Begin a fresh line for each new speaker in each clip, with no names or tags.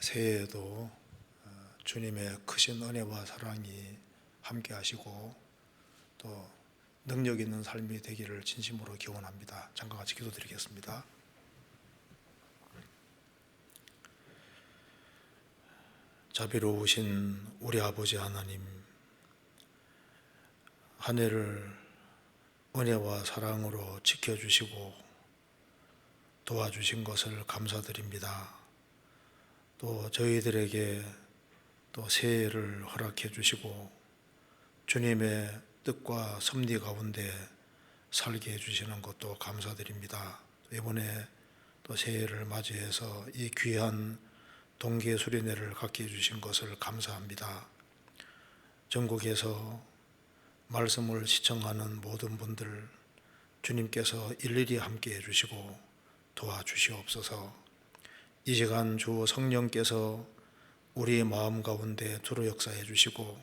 새해에도 주님의 크신 은혜와 사랑이 함께 하시고 또 능력 있는 삶이 되기를 진심으로 기원합니다. 잠깐 같이 기도드리겠습니다. 자비로우신 우리 아버지 하나님, 한 해를 은혜와 사랑으로 지켜주시고 도와주신 것을 감사드립니다. 또 저희들에게 또 새해를 허락해 주시고 주님의 뜻과 섭리 가운데 살게 해주시는 것도 감사드립니다. 이번에 또 새해를 맞이해서 이 귀한 동계 수련회를 갖게 해주신 것을 감사합니다. 전국에서 말씀을 시청하는 모든 분들 주님께서 일일이 함께 해주시고 도와주시옵소서. 이 시간 주 성령께서 우리의 마음 가운데 두루 역사해 주시고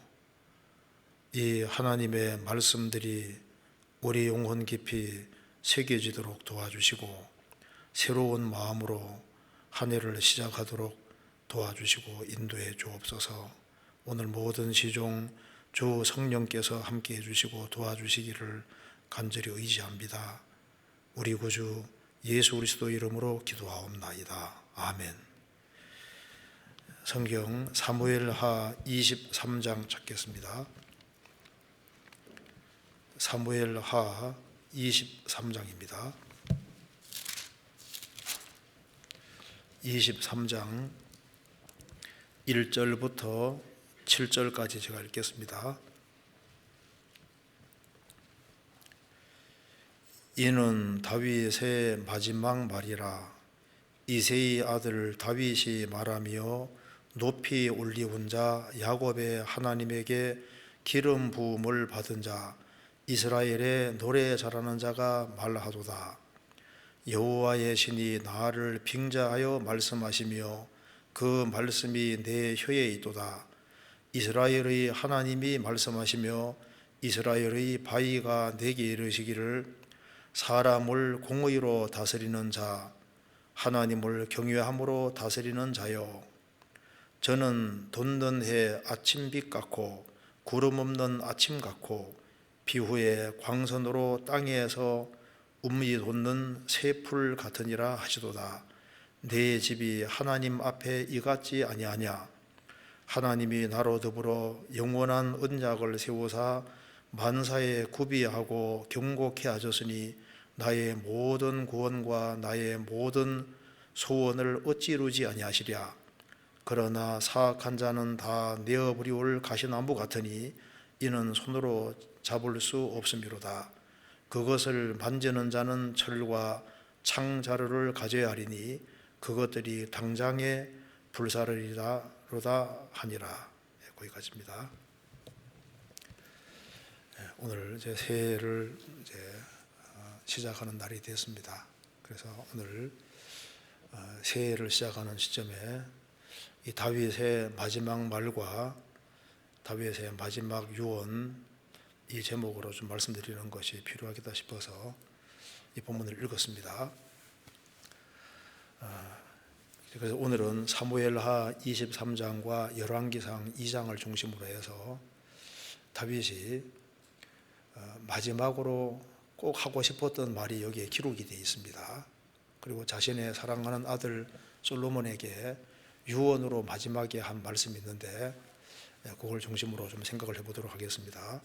이 하나님의 말씀들이 우리 영혼 깊이 새겨지도록 도와주시고 새로운 마음으로 한 해를 시작하도록 도와주시고 인도해 주옵소서. 오늘 모든 시종 주 성령께서 함께 해주시고 도와주시기를 간절히 의지합니다. 우리 구주 예수 그리스도 이름으로 기도하옵나이다. 아멘. 성경 사무엘하 23장 찾겠습니다. 사무엘하 23장입니다. 23장 1절부터 7절까지 제가 읽겠습니다. 이는 다윗의 마지막 말이라. 이새의 아들 다윗이 말하며 높이 올리운 자 야곱의 하나님에게 기름 부음을 받은 자 이스라엘의 노래 잘하는 자가 말하도다. 여호와의 신이 나를 빙자하여 말씀하시며 그 말씀이 내 혀에 있도다. 이스라엘의 하나님이 말씀하시며 이스라엘의 바위가 내게 이르시기를 사람을 공의로 다스리는 자 하나님을 경외함으로 다스리는 자요, 저는 돋는 해 아침빛 같고 구름 없는 아침 같고 비후에 광선으로 땅에서 움이 돋는 새풀 같으니라 하시도다. 내 집이 하나님 앞에 이같지 아니하냐. 하나님이 나로 더불어 영원한 언약을 세우사 만사에 구비하고 경고케 하셨으니 나의 모든 구원과 나의 모든 소원을 어찌 이루지 아니하시랴. 그러나 사악한 자는 다 내어버리올 가시나무 같으니 이는 손으로 잡을 수 없음이로다. 그것을 만지는 자는 철과 창자루를 가져야 하리니 그것들이 당장에 불사르리로다 하니라. 거기까지입니다. 오늘 이제 새해를 시작하는 날이 됐습니다. 그래서 오늘 새해를 시작하는 시점에 이 다윗의 마지막 말과 다윗의 마지막 유언, 이 제목으로 좀 말씀드리는 것이 필요하겠다 싶어서 이 본문을 읽었습니다. 그래서 오늘은 사무엘하 23장과 열왕기상 2장을 중심으로 해서 다윗이 마지막으로 꼭 하고 싶었던 말이 여기에 기록이 되어 있습니다. 그리고 자신의 사랑하는 아들 솔로몬에게 유언으로 마지막에 한 말씀이 있는데 그걸 중심으로 좀 생각을 해보도록 하겠습니다.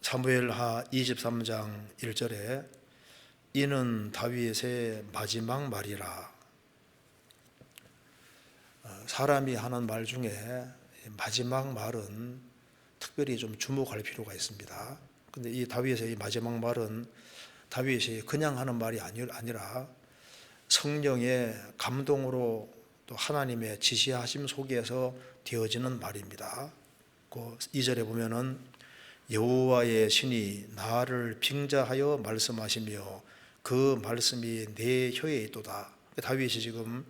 사무엘하 23장 1절에 이는 다윗의 마지막 말이라. 사람이 하는 말 중에 마지막 말은 특별히 좀 주목할 필요가 있습니다. 근데 이 다윗의 이 마지막 말은 다윗이 그냥 하는 말이 아니라 성령의 감동으로 또 하나님의 지시하심 속에서 되어지는 말입니다. 그 2절에 보면은 여호와의 신이 나를 빙자하여 말씀하시며 그 말씀이 내 혀에 있도다. 다윗이 지금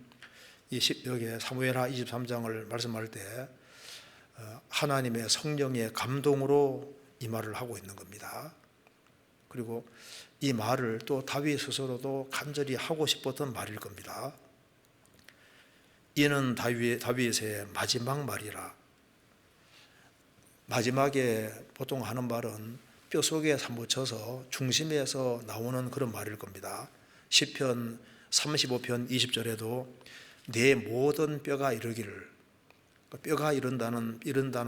여기 사무엘하 23장을 말씀할 때 하나님의 성령의 감동으로 이 말을 하고 있는 겁니다. 그리고 이 말을 또 다윗 스스로도 간절히 하고 싶었던 말일 겁니다. 이는 다윗의 마지막 말이라. 마지막에 보통 하는 말은 뼈속에 사무쳐서 중심에서 나오는 그런 말일 겁니다. 시편 35편 20절에도 내 모든 뼈가 이르기를, 뼈가 이른다는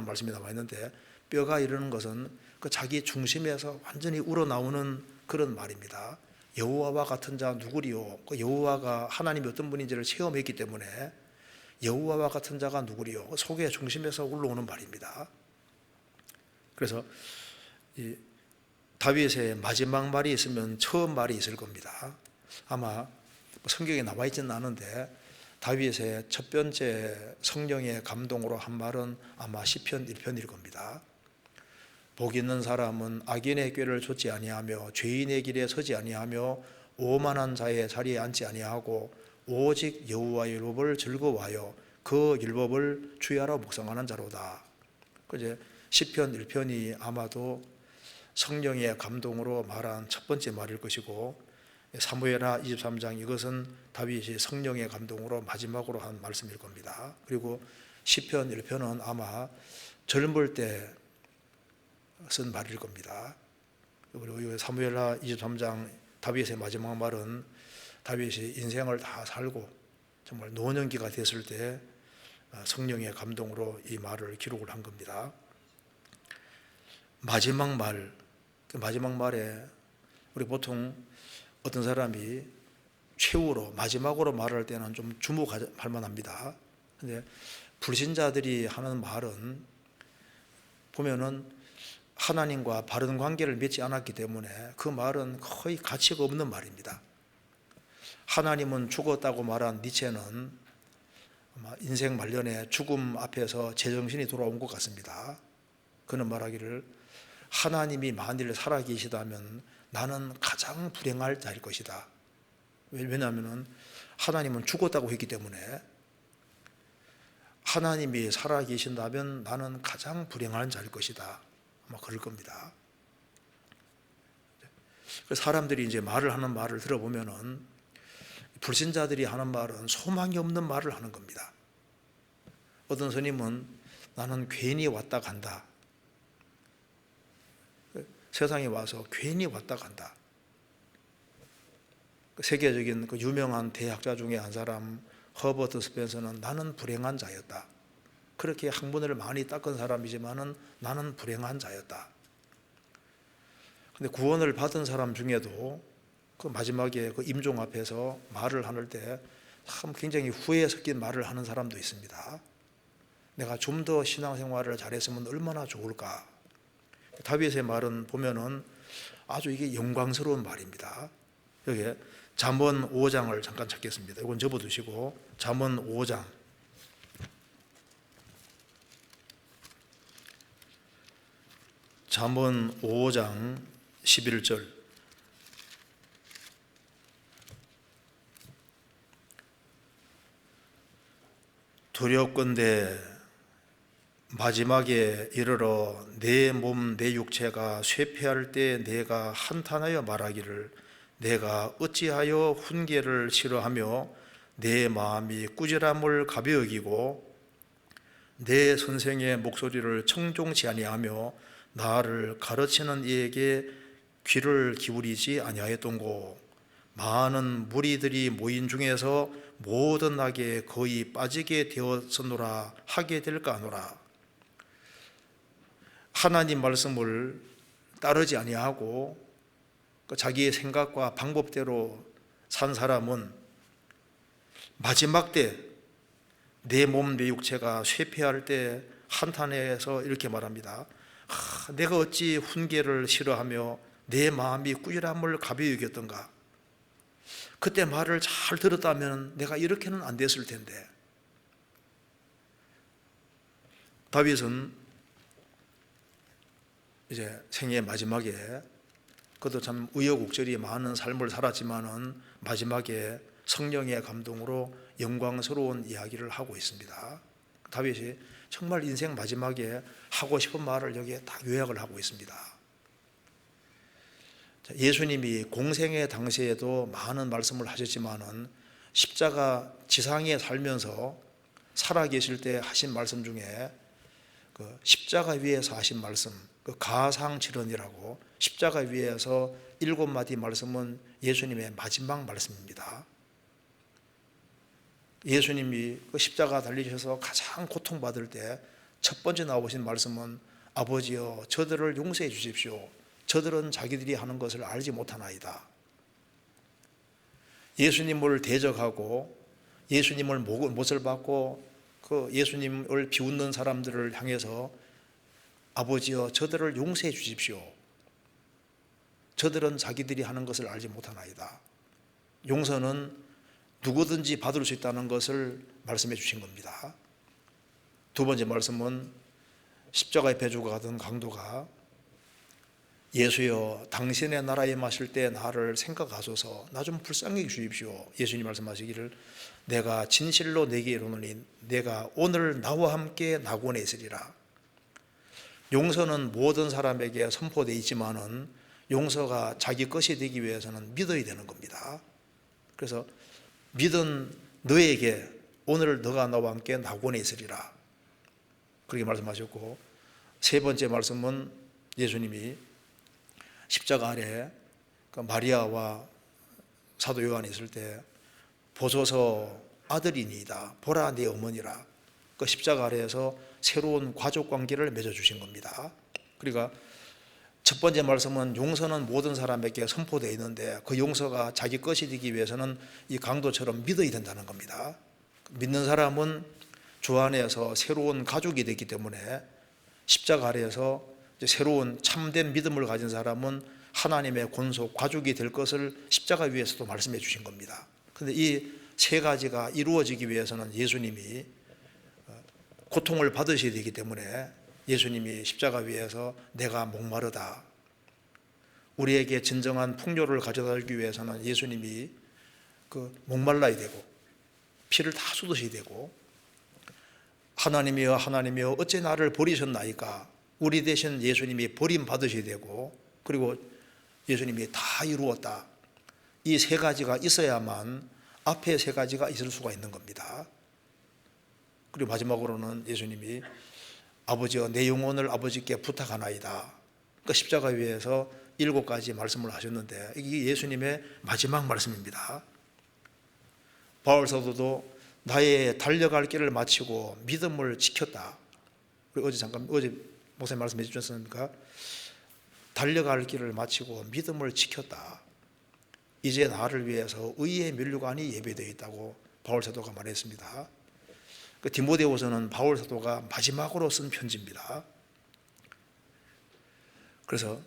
말씀이 나와 있는데, 뼈가 이르는 것은 그 자기 중심에서 완전히 우러나오는 그런 말입니다. 여호와와 같은 자 누구리요? 그 여호와가 하나님이 어떤 분인지를 체험했기 때문에 여호와와 같은 자가 누구리요? 그 속의 중심에서 올라오는 말입니다. 그래서 이 다윗의 마지막 말이 있으면 처음 말이 있을 겁니다. 아마 성경에 나와 있지는 않은데 다윗의 첫 번째 성령의 감동으로 한 말은 아마 시편 1편일 겁니다. 복 있는 사람은 악인의 꾀를 좇지 아니하며 죄인의 길에 서지 아니하며 오만한 자의 자리에 앉지 아니하고 오직 여호와의 율법을 즐거워하여 그 율법을 주야로 묵상하는 자로다. 그제 시편 1편이 아마도 성령의 감동으로 말한 첫 번째 말일 것이고, 사무엘하 23장 이것은 다윗이 성령의 감동으로 마지막으로 한 말씀일 겁니다. 그리고 시편 1편은 아마 젊을 때 쓴 말일 겁니다. 그리고 사무엘하 23장 다윗의 마지막 말은 다윗이 인생을 다 살고 정말 노년기가 됐을 때 성령의 감동으로 이 말을 기록을 한 겁니다. 마지막 말, 그 마지막 말에 우리 보통 어떤 사람이 최후로 마지막으로 말할 때는 좀 주목할 만합니다. 근데 불신자들이 하는 말은 보면은 하나님과 바른 관계를 맺지 않았기 때문에 그 말은 거의 가치가 없는 말입니다. 하나님은 죽었다고 말한 니체는 아마 인생 말년에 죽음 앞에서 제정신이 돌아온 것 같습니다. 그는 말하기를 하나님이 만일 살아계시다면 나는 가장 불행할 자일 것이다. 왜냐하면 하나님은 죽었다고 했기 때문에, 하나님이 살아계신다면 나는 가장 불행한 자일 것이다. 아마 그럴 겁니다. 사람들이 이제 말을 하는 말을 들어보면은 불신자들이 하는 말은 소망이 없는 말을 하는 겁니다. 어떤 스님은 나는 괜히 왔다 간다. 세상에 와서 괜히 왔다 간다. 세계적인 그 유명한 대학자 중에 한 사람 허버트 스펜서는 나는 불행한 자였다. 그렇게 학문을 많이 닦은 사람이지만은 나는 불행한 자였다. 근데 구원을 받은 사람 중에도 그 마지막에 그 임종 앞에서 말을 하는 때 참 굉장히 후회 섞인 말을 하는 사람도 있습니다. 내가 좀 더 신앙생활을 잘했으면 얼마나 좋을까. 다윗의 말은 보면은 아주 이게 영광스러운 말입니다. 여기 잠언 5장을 잠깐 찾겠습니다. 이건 접어두시고 잠언 5장 잠언 5장 11절 두렵건대 마지막에 이르러 내 몸 내 육체가 쇠폐할 때 내가 한탄하여 말하기를 내가 어찌하여 훈계를 싫어하며 내 마음이 꾸지람을 가벼 여기고 내 선생의 목소리를 청종치 아니하며 나를 가르치는 이에게 귀를 기울이지 아니하였던고. 많은 무리들이 모인 중에서 모든 악에 거의 빠지게 되었으노라 하게 될까 하노라. 하나님 말씀을 따르지 아니하고 자기의 생각과 방법대로 산 사람은 마지막 때 내 몸 내 육체가 쇠폐할 때 한탄해서 이렇게 말합니다. 내가 어찌 훈계를 싫어하며 내 마음이 꾸지람을 가벼이 여겼던가. 그때 말을 잘 들었다면 내가 이렇게는 안 됐을 텐데. 다윗은 이제 생애의 마지막에 그도 참 우여곡절이 많은 삶을 살았지만은 마지막에 성령의 감동으로 영광스러운 이야기를 하고 있습니다. 다윗이 정말 인생 마지막에 하고 싶은 말을 여기에 딱 요약을 하고 있습니다. 예수님이 공생의 당시에도 많은 말씀을 하셨지만은 십자가 지상에 살면서 살아계실 때 하신 말씀 중에 그 십자가 위에서 하신 말씀, 그 가상칠언이라고 십자가 위에서 7마디 말씀은 예수님의 마지막 말씀입니다. 예수님이 그 십자가 달리셔서 가장 고통받을 때 첫 번째 나오신 말씀은 아버지여 저들을 용서해 주십시오. 저들은 자기들이 하는 것을 알지 못하나이다. 예수님을 대적하고 예수님을 못을 받고 그 예수님을 비웃는 사람들을 향해서 아버지여 저들을 용서해 주십시오. 저들은 자기들이 하는 것을 알지 못하나이다. 용서는 누구든지 받을 수 있다는 것을 말씀해 주신 겁니다. 두 번째 말씀은 십자가의 배주가 가던 강도가 예수여 당신의 나라에 마실 때 나를 생각하소서 나 좀 불쌍히 주십시오. 예수님 말씀하시기를 내가 진실로 내게 이르노니 내가 오늘 나와 함께 낙원에 있으리라. 용서는 모든 사람에게 선포되어 있지만은 용서가 자기 것이 되기 위해서는 믿어야 되는 겁니다. 그래서 믿은 너에게 오늘 너가 나와 함께 낙원에 있으리라 그렇게 말씀하셨고, 세 번째 말씀은 예수님이 십자가 아래 마리아와 사도 요한이 있을 때 보소서 아들이니이다 보라 내 어머니라 그 십자가 아래에서 새로운 가족 관계를 맺어주신 겁니다. 그러니까 첫 번째 말씀은 용서는 모든 사람에게 선포되어 있는데 그 용서가 자기 것이 되기 위해서는 이 강도처럼 믿어야 된다는 겁니다. 믿는 사람은 주 안에서 새로운 가족이 되기 때문에 십자가 아래에서 새로운 참된 믿음을 가진 사람은 하나님의 권속 가족이 될 것을 십자가 위에서도 말씀해 주신 겁니다. 그런데 이 세 가지가 이루어지기 위해서는 예수님이 고통을 받으셔야 되기 때문에 예수님이 십자가 위에서 내가 목마르다, 우리에게 진정한 풍요를 가져다 주기 위해서는 예수님이 그 목말라야 되고 피를 다 쏟으셔야 되고 하나님이여 하나님이여 어째 나를 버리셨나이까 우리 대신 예수님이 버림받으셔야 되고 그리고 예수님이 다 이루었다. 이 세 가지가 있어야만 앞에 세 가지가 있을 수가 있는 겁니다. 그리고 마지막으로는 예수님이 아버지여 내 영혼을 아버지께 부탁하나이다. 그러니까 십자가 위에서 7가지 말씀을 하셨는데 이게 예수님의 마지막 말씀입니다. 바울 사도도 나의 달려갈 길을 마치고 믿음을 지켰다. 그리고 어제 목사님 말씀해 주셨습니까? 달려갈 길을 마치고 믿음을 지켰다. 이제 나를 위해서 의의 면류관이 예배되어 있다고 바울 사도가 말했습니다. 그 디모데후서는 바울 사도가 마지막으로 쓴 편지입니다. 그래서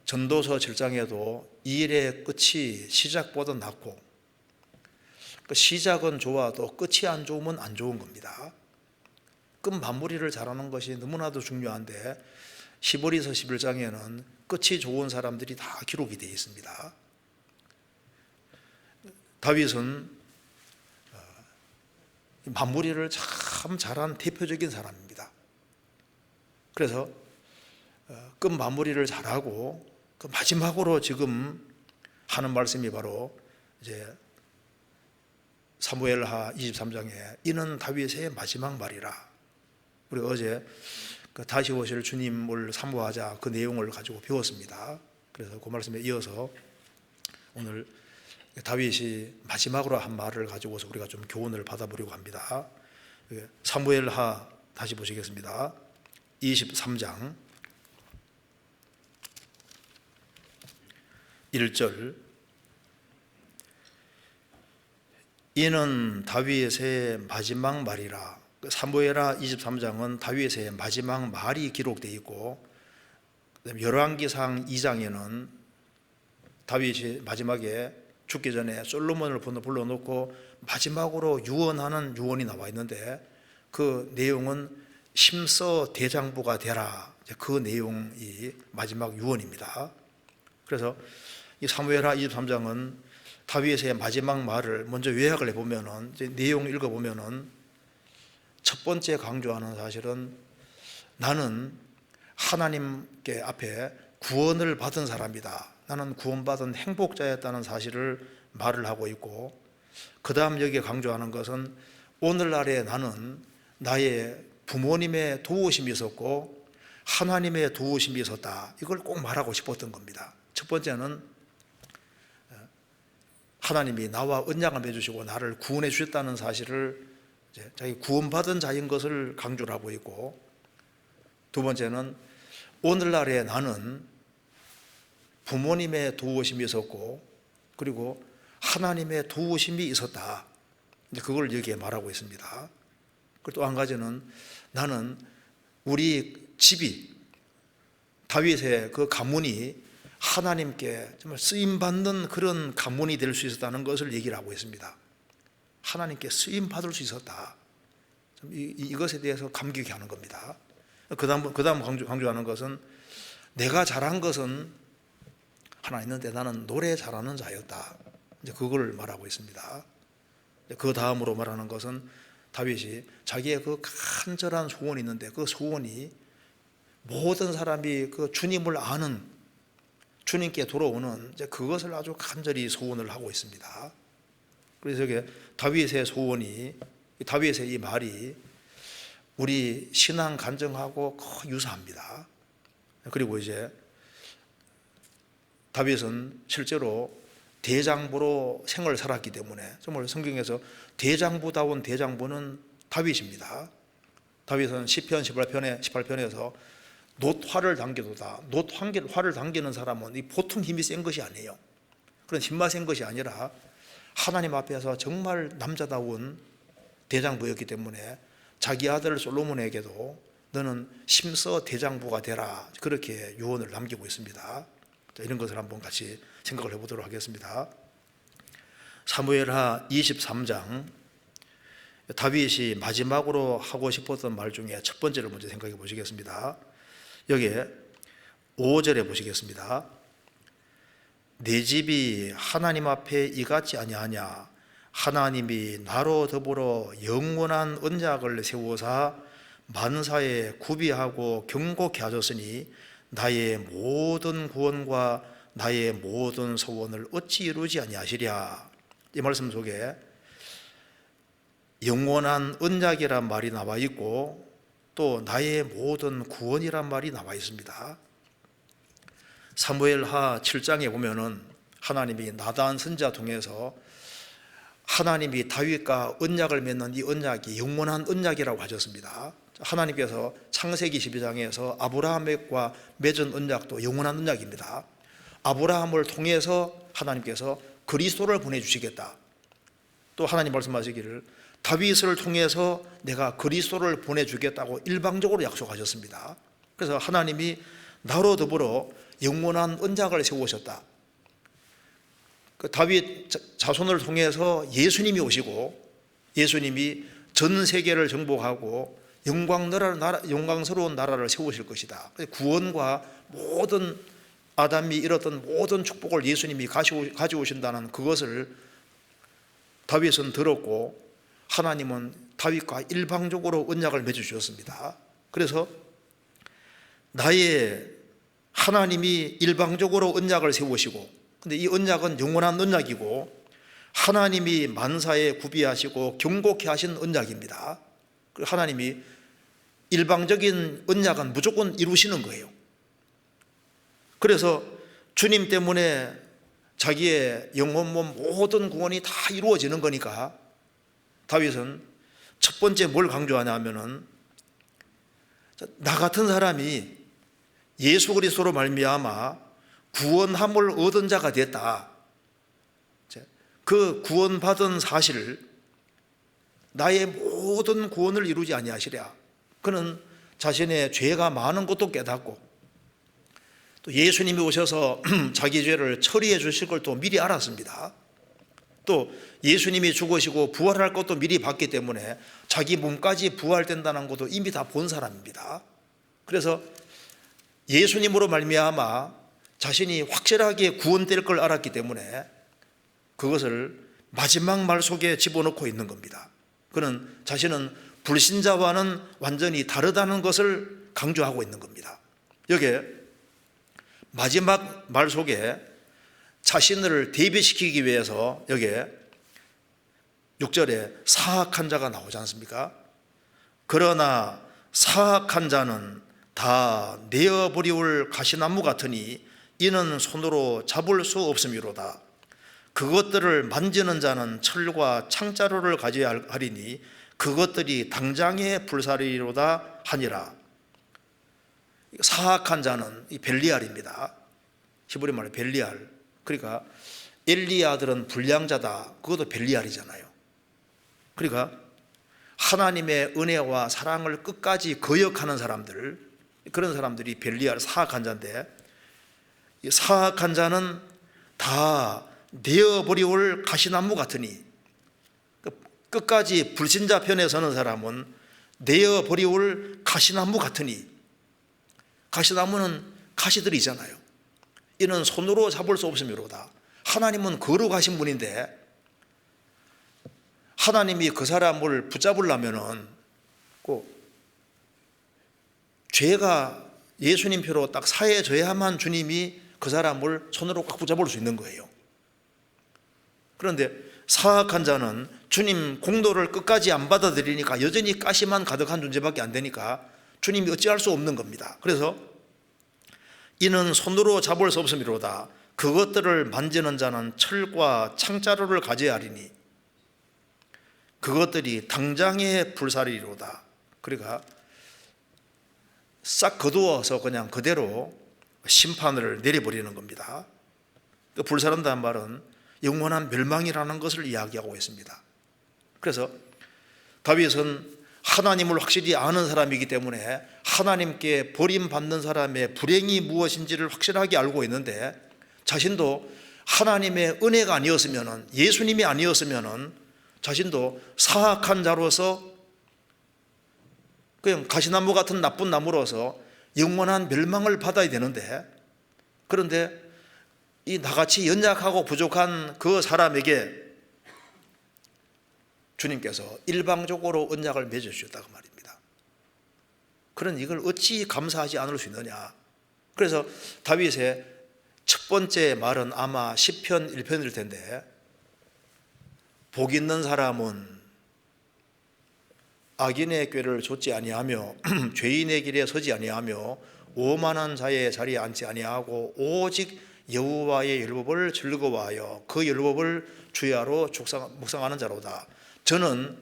전도서 7장에도 이 일의 끝이 시작보다 낫고 그 시작은 좋아도 끝이 안 좋으면 안 좋은 겁니다. 끝 마무리를 잘하는 것이 너무나도 중요한데 히브리서 11장에는 끝이 좋은 사람들이 다 기록이 되어 있습니다. 다윗은 마무리를 참 잘한 대표적인 사람입니다. 그래서 끝 마무리를 잘하고 그 마지막으로 지금 하는 말씀이 바로 이제 사무엘하 23장에 이는 다윗의 마지막 말이라. 우리 어제 그 다시 오실 주님을 사모하자 그 내용을 가지고 배웠습니다. 그래서 그 말씀에 이어서 오늘 다윗이 마지막으로 한 말을 가지고서 우리가 좀 교훈을 받아보려고 합니다. 사무엘하 다시 보시겠습니다. 23장 1절 이는 다윗의 마지막 말이라. 사무엘하 23장은 다윗의 마지막 말이 기록되어 있고 열왕기상 2장에는 다윗이 마지막에 죽기 전에 솔로몬을 불러놓고 마지막으로 유언하는 유언이 나와 있는데 그 내용은 심서 대장부가 되라. 그 내용이 마지막 유언입니다. 그래서 이 사무엘하 23장은 다윗의 마지막 말을 먼저 요약을 해보면은 내용 읽어보면은 첫 번째 강조하는 사실은 나는 하나님께 앞에 구원을 받은 사람이다. 나는 구원받은 행복자였다는 사실을 말을 하고 있고 그 다음 여기에 강조하는 것은 오늘날에 나는 나의 부모님의 도우심이 있었고 하나님의 도우심이 있었다. 이걸 꼭 말하고 싶었던 겁니다. 첫 번째는 하나님이 나와 언약을 맺으시고 나를 구원해 주셨다는 사실을 자기 구원받은 자인 것을 강조를 하고 있고, 두 번째는 오늘날에 나는 부모님의 도우심이 있었고 그리고 하나님의 도우심이 있었다. 그걸 여기에 말하고 있습니다. 그리고 또 한 가지는 나는 우리 집이 다윗의 그 가문이 하나님께 정말 쓰임받는 그런 가문이 될 수 있었다는 것을 얘기를 하고 있습니다. 하나님께 쓰임받을 수 있었다. 이것에 대해서 감격해 하는 겁니다. 그 다음 강조하는 것은 내가 잘한 것은 하나 있는데 나는 노래 잘하는 자였다. 이제 그걸 말하고 있습니다. 그 다음으로 말하는 것은 다윗이 자기의 그 간절한 소원이 있는데 그 소원이 모든 사람이 그 주님을 아는 주님께 돌아오는 이제 그것을 아주 간절히 소원을 하고 있습니다. 그래서 이게 다윗의 소원이, 다윗의 이 말이 우리 신앙 간증하고 거의 유사합니다. 그리고 이제 다윗은 실제로 대장부로 생을 살았기 때문에 정말 성경에서 대장부다운 대장부는 다윗입니다. 다윗은 시편 18편에서 놋화를 당겨도다. 놋화를 당기는 사람은 이 보통 힘이 센 것이 아니에요. 그런 힘만 센 것이 아니라 하나님 앞에서 정말 남자다운 대장부였기 때문에 자기 아들 솔로몬에게도 너는 심서 대장부가 되라, 그렇게 유언을 남기고 있습니다. 이런 것을 한번 같이 생각을 해보도록 하겠습니다. 사무엘하 23장, 다윗이 마지막으로 하고 싶었던 말 중에 첫 번째를 먼저 생각해 보시겠습니다. 여기에 5절에 보시겠습니다. 내 집이 하나님 앞에 이같지 아니하냐. 하나님이 나로 더불어 영원한 언약을 세우사 만사에 구비하고 경고케 하셨으니 나의 모든 구원과 나의 모든 소원을 어찌 이루지 아니하시랴. 이 말씀 속에 영원한 언약이란 말이 나와 있고 또 나의 모든 구원이란 말이 나와 있습니다. 사무엘하 7장에 보면은 하나님이 나단 선지자 통해서 하나님이 다윗과 언약을 맺는 이 언약이 영원한 언약이라고 하셨습니다. 하나님께서 창세기 12장에서 아브라함과 맺은 언약도 영원한 언약입니다. 아브라함을 통해서 하나님께서 그리스도를 보내주시겠다. 또 하나님 말씀하시기를 다윗을 통해서 내가 그리스도를 보내주겠다고 일방적으로 약속하셨습니다. 그래서 하나님이 나로 더불어 영원한 언약을 세우셨다. 그 다윗 자손을 통해서 예수님이 오시고 예수님이 전 세계를 정복하고 영광스러운 나라를 세우실 것이다. 구원과 모든 아담이 잃었던 모든 축복을 예수님이 가져오신다는 그것을 다윗은 들었고 하나님은 다윗과 일방적으로 언약을 맺어주셨습니다. 그래서 나의 하나님이 일방적으로 언약을 세우시고, 근데 이 언약은 영원한 언약이고 하나님이 만사에 구비하시고 경고케 하신 언약입니다. 하나님이 일방적인 언약은 무조건 이루시는 거예요. 그래서 주님 때문에 자기의 영혼 몸 모든 구원이 다 이루어지는 거니까 다윗은 첫 번째 뭘 강조하냐 하면은 나 같은 사람이 예수 그리스도로 말미암아 구원함을 얻은 자가 됐다. 그 구원받은 사실을 나의 모든 구원을 이루지 아니하시랴. 그는 자신의 죄가 많은 것도 깨닫고 또 예수님이 오셔서 자기 죄를 처리해 주실 걸 또 미리 알았습니다. 또 예수님이 죽으시고 부활할 것도 미리 봤기 때문에 자기 몸까지 부활된다는 것도 이미 다 본 사람입니다. 그래서 예수님으로 말미암아 자신이 확실하게 구원될 걸 알았기 때문에 그것을 마지막 말 속에 집어넣고 있는 겁니다. 그는 자신은 불신자와는 완전히 다르다는 것을 강조하고 있는 겁니다. 여기에 마지막 말 속에 자신을 대비시키기 위해서 여기에 6절에 사악한 자가 나오지 않습니까? 그러나 사악한 자는 다 내어버리울 가시나무 같으니 이는 손으로 잡을 수 없음이로다. 그것들을 만지는 자는 철과 창자루를 가져야 하리니 그것들이 당장의 불사리로다 하니라. 사악한 자는 이 벨리알입니다. 히브리 말로 벨리알. 그러니까 엘리의 아들은 불량자다. 그것도 벨리알이잖아요. 그러니까 하나님의 은혜와 사랑을 끝까지 거역하는 사람들, 그런 사람들이 벨리알, 사악한 자인데, 이 사악한 자는 다 내어버리올 가시나무 같으니, 끝까지 불신자 편에 서는 사람은 내어버리올 가시나무 같으니, 가시나무는 가시들이잖아요. 이는 손으로 잡을 수 없음이로다. 하나님은 거룩하신 분인데 하나님이 그 사람을 붙잡으려면은 꼭 죄가 예수님표로 딱 사해져야만 주님이 그 사람을 손으로 꽉 붙잡을 수 있는 거예요. 그런데 사악한 자는 주님 공도를 끝까지 안 받아들이니까 여전히 가시만 가득한 존재밖에 안 되니까 주님이 어찌할 수 없는 겁니다. 그래서 이는 손으로 잡을 수 없음이로다. 그것들을 만지는 자는 철과 창자루를 가져야 하리니 그것들이 당장의 불사리로다. 그러니까 싹 거두어서 그냥 그대로 심판을 내려버리는 겁니다. 그 불사른다는 말은 영원한 멸망이라는 것을 이야기하고 있습니다. 그래서 다윗은 하나님을 확실히 아는 사람이기 때문에 하나님께 버림받는 사람의 불행이 무엇인지를 확실하게 알고 있는데 자신도 하나님의 은혜가 아니었으면, 예수님이 아니었으면 자신도 사악한 자로서 그냥 가시나무 같은 나쁜 나무로서 영원한 멸망을 받아야 되는데, 그런데 이 나같이 연약하고 부족한 그 사람에게 주님께서 일방적으로 언약을 맺어주셨다고 말입니다. 그런 이걸 어찌 감사하지 않을 수 있느냐. 그래서 다윗의 첫 번째 말은 아마 시편 1편일 텐데, 복 있는 사람은 악인의 꾀를 좇지 아니하며 죄인의 길에 서지 아니하며 오만한 자의 자리에 앉지 아니하고 오직 여호와의 율법을 즐거워하여 그 율법을 주야로 묵상하는 자로다. 저는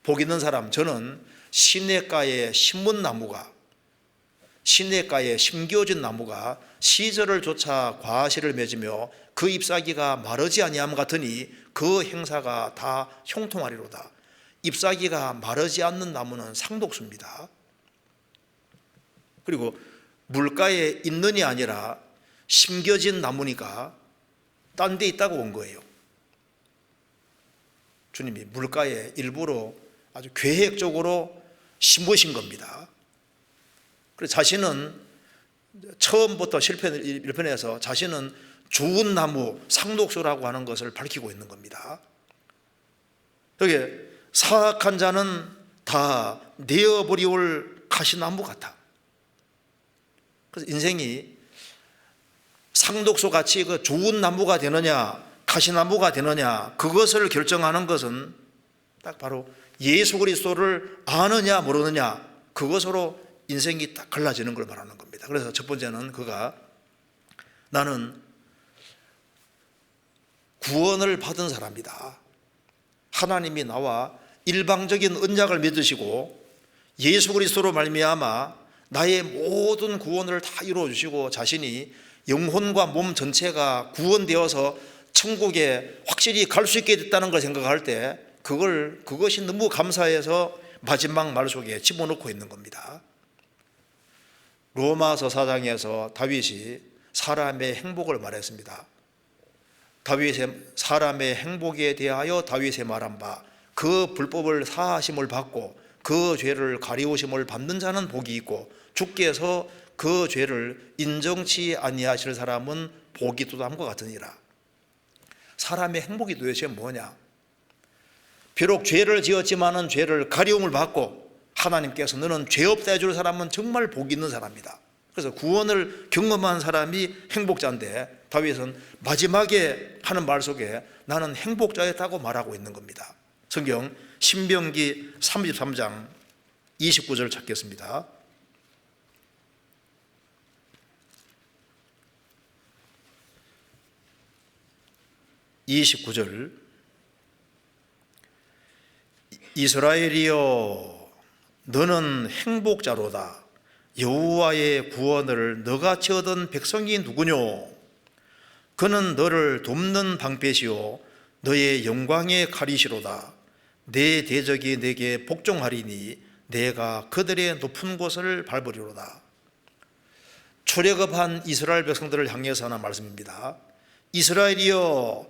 복 있는 사람, 저는 시냇가에 신문나무가, 시냇가에 심겨진 나무가 시절을 쫓아 과실을 맺으며 그 잎사귀가 마르지 아니함 같으니 그 행사가 다 형통하리로다. 잎사귀가 마르지 않는 나무는 상독수입니다. 그리고 물가에 있는이 아니라 심겨진 나무니까 딴 데 있다고 온 거예요. 주님이 물가에 일부러 아주 계획적으로 심으신 겁니다. 그래서 자신은 처음부터 시편 1편에서 자신은 좋은 나무, 상독수라고 하는 것을 밝히고 있는 겁니다. 여기 사악한 자는 다 내어버리올 가시나무 같아. 그래서 인생이 상독수 같이 그 좋은 나무가 되느냐, 가시나무가 되느냐, 그것을 결정하는 것은 딱 바로 예수 그리스도를 아느냐 모르느냐, 그것으로 인생이 딱 갈라지는 걸 말하는 겁니다. 그래서 첫 번째는 그가 나는 구원을 받은 사람이다. 하나님이 나와 일방적인 언약을 맺으시고 예수 그리스도로 말미암아 나의 모든 구원을 다 이루어 주시고 자신이 영혼과 몸 전체가 구원되어서 천국에 확실히 갈 수 있게 됐다는 걸 생각할 때 그것이 너무 감사해서 마지막 말 속에 집어넣고 있는 겁니다. 로마서 4장에서 다윗이 사람의 행복을 말했습니다. 사람의 행복에 대하여 다윗의 말한 바, 그 불법을 사하심을 받고 그 죄를 가리우심을 받는 자는 복이 있고 주께서 그 죄를 인정치 아니하실 사람은 복이 또 다음과 같으니라. 사람의 행복이 도대체 뭐냐? 비록 죄를 지었지만은 죄를 가리움을 받고 하나님께서 너는 죄 없다 해줄 사람은 정말 복이 있는 사람이다. 그래서 구원을 경험한 사람이 행복자인데 다윗은 마지막에 하는 말 속에 나는 행복자였다고 말하고 있는 겁니다. 성경 신명기 33장 29절 찾겠습니다. 이스라엘이여 너는 행복자로다. 여호와의 구원을 너같이 얻은 백성이 누구뇨? 그는 너를 돕는 방패시요 너의 영광의 칼이시로다. 내 대적이 내게 복종하리니 내가 그들의 높은 곳을 밟으리로다. 출애굽한 이스라엘 백성들을 향해서 하는 말씀입니다. 이스라엘이여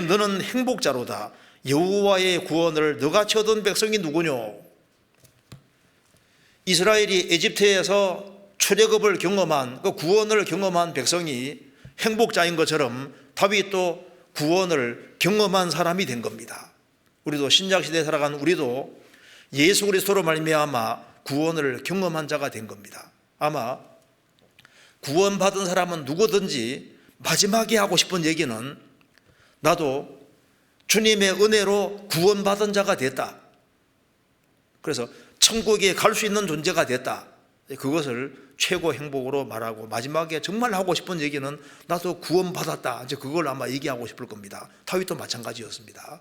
너는 행복자로다. 여호와의 구원을 너같이 얻은 백성이 누구뇨? 이스라엘이 에집트에서 출애굽을 경험한 그 구원을 경험한 백성이 행복자인 것처럼 다윗도 구원을 경험한 사람이 된 겁니다. 우리도 신약시대에 살아간 우리도 예수 그리스도로 말미암아 구원을 경험한 자가 된 겁니다. 아마 구원받은 사람은 누구든지 마지막에 하고 싶은 얘기는 나도 주님의 은혜로 구원받은 자가 됐다. 그래서 천국에 갈 수 있는 존재가 됐다. 그것을 최고 행복으로 말하고 마지막에 정말 하고 싶은 얘기는 나도 구원받았다. 이제 그걸 아마 얘기하고 싶을 겁니다. 다윗도 마찬가지였습니다.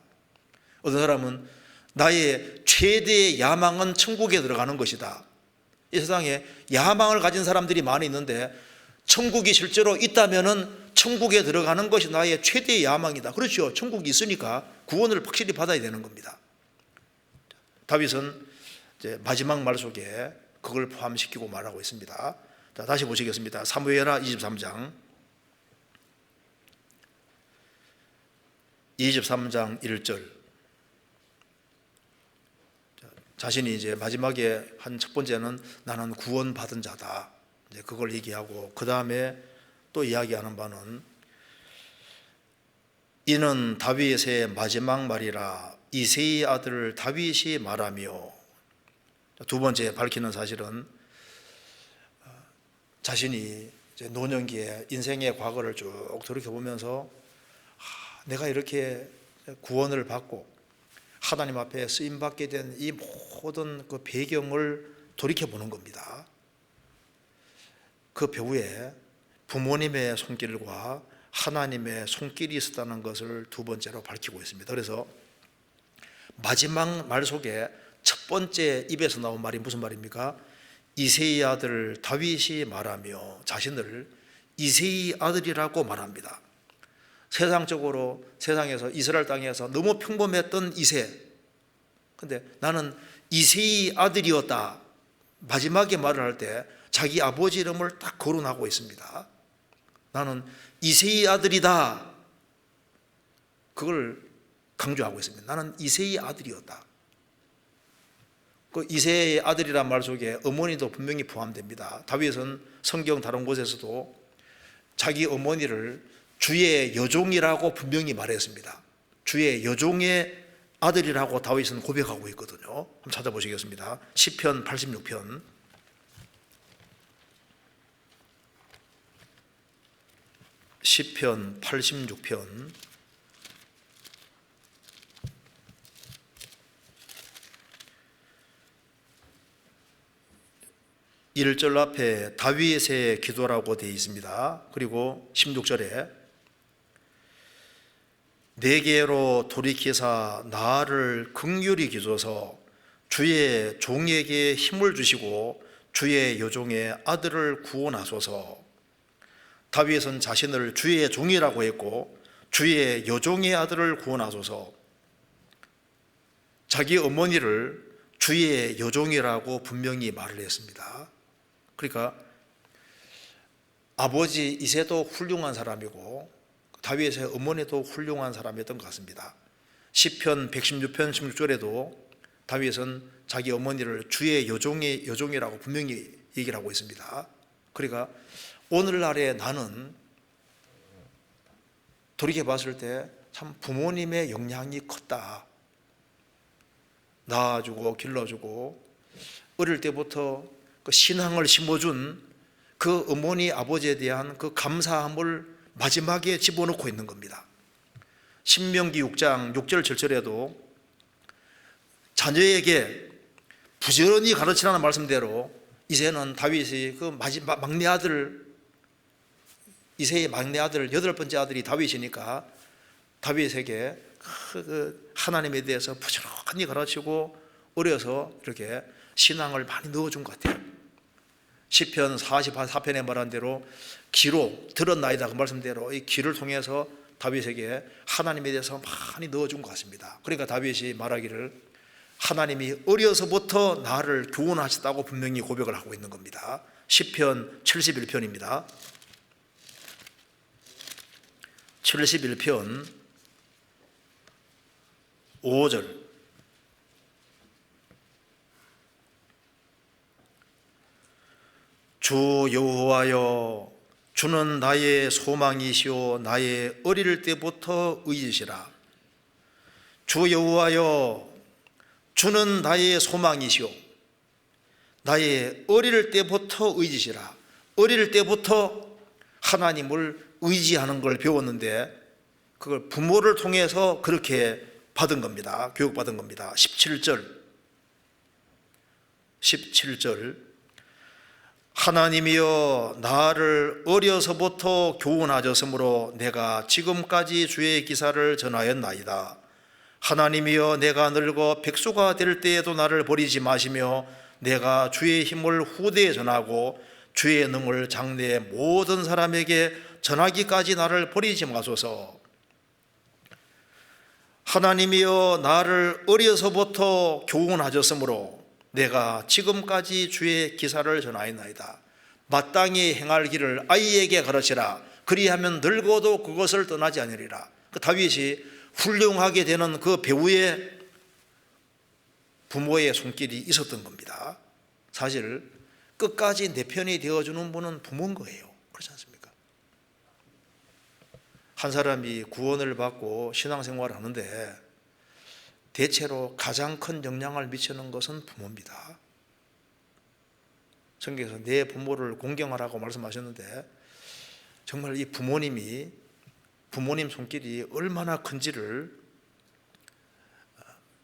어떤 사람은 나의 최대의 야망은 천국에 들어가는 것이다. 이 세상에 야망을 가진 사람들이 많이 있는데 천국이 실제로 있다면은 천국에 들어가는 것이 나의 최대의 야망이다. 그렇죠. 천국이 있으니까 구원을 확실히 받아야 되는 겁니다. 다윗은 이제 마지막 말 속에 그걸 포함시키고 말하고 있습니다. 자, 다시 보시겠습니다. 사무엘하 23장 1절. 자신이 이제 마지막에 한 첫 번째는 나는 구원받은 자다. 이제 그걸 얘기하고 그 다음에 또 이야기하는 바는 이는 다윗의 마지막 말이라 이새의 아들 다윗이 말하며, 두 번째 밝히는 사실은 자신이 이제 노년기에 인생의 과거를 쭉 돌이켜보면서 내가 이렇게 구원을 받고 하나님 앞에 쓰임받게 된 이 모든 그 배경을 돌이켜보는 겁니다. 그 배후에 부모님의 손길과 하나님의 손길이 있었다는 것을 두 번째로 밝히고 있습니다. 그래서 마지막 말 속에 첫 번째 입에서 나온 말이 무슨 말입니까? 이새의 아들 다윗이 말하며 자신을 이새의 아들이라고 말합니다. 세상적으로 세상에서 이스라엘 땅에서 너무 평범했던 이새, 근데 나는 이새의 아들이었다. 마지막에 말을 할 때 자기 아버지 이름을 딱 거론하고 있습니다. 나는 이새의 아들이다. 그걸 강조하고 있습니다. 나는 이새의 아들이었다. 그 이새의 아들이란 말 속에 어머니도 분명히 포함됩니다. 다윗은 성경 다른 곳에서도 자기 어머니를 주의 여종이라고 분명히 말했습니다. 주의 여종의 아들이라고 다윗은 고백하고 있거든요. 한번 찾아보시겠습니다. 시편 86편 86편 1절 앞에 다윗의 기도라고 되어 있습니다. 그리고 16절에 내게로 돌이키사 나를 긍휼히 기소서 주의 종에게 힘을 주시고 주의 여종의 아들을 구원하소서. 다윗은 자신을 주의 종이라고 했고 주의 여종의 아들을 구원하소서. 자기 어머니를 주의 여종이라고 분명히 말을 했습니다. 그러니까 아버지 이새도 훌륭한 사람이고 다윗의 어머니도 훌륭한 사람이었던 것 같습니다. 시편 116편 16절에도 다윗은 자기 어머니를 주의 여종이라고 분명히 얘기를 하고 있습니다. 그러니까 오늘날에 나는 돌이켜 봤을 때 참 부모님의 영향이 컸다. 낳아주고 길러주고 어릴 때부터 그 신앙을 심어준 그 어머니 아버지에 대한 그 감사함을 마지막에 집어넣고 있는 겁니다. 신명기 6장 6절 7절에도 자녀에게 부지런히 가르치라는 말씀대로 이새는 다윗이 그 마지막 막내 아들, 이새의 막내 아들, 8번째 아들이 다윗이니까 다윗에게 그 하나님에 대해서 부지런히 가르치고 어려서 이렇게 신앙을 많이 넣어준 것 같아요. 시편 44편에 말한 대로 귀로 들었나이다 그 말씀대로 이 귀를 통해서 다윗에게 하나님에 대해서 많이 넣어준 것 같습니다. 그러니까 다윗이 말하기를 하나님이 어려서부터 나를 교훈하셨다고 분명히 고백을 하고 있는 겁니다. 시편 71편입니다. 71편 5절. 주 여호와여, 주는 나의 소망이시오 나의 어릴 때부터 의지시라. 주 여호와여, 주는 나의 소망이시오 나의 어릴 때부터 의지시라. 어릴 때부터 하나님을 의지하는 걸 배웠는데 그걸 부모를 통해서 그렇게 받은 겁니다. 교육받은 겁니다. 17절 하나님이여, 나를 어려서부터 교훈하셨으므로 내가 지금까지 주의 기사를 전하였나이다. 하나님이여, 내가 늙어 백수가 될 때에도 나를 버리지 마시며 내가 주의 힘을 후대에 전하고 주의 능을 장래의 모든 사람에게 전하기까지 나를 버리지 마소서. 하나님이여, 나를 어려서부터 교훈하셨으므로 내가 지금까지 주의 기사를 전하였나이다. 마땅히 행할 길을 아이에게 가르치라. 그리하면 늙어도 그것을 떠나지 아니리라. 그 다윗이 훌륭하게 되는 그 배우의 부모의 손길이 있었던 겁니다. 사실 끝까지 내 편이 되어주는 분은 부모인 거예요. 그렇지 않습니까? 한 사람이 구원을 받고 신앙생활을 하는데 대체로 가장 큰 영향을 미치는 것은 부모입니다. 성경에서 내 부모를 공경하라고 말씀하셨는데 정말 이 부모님 손길이 얼마나 큰지를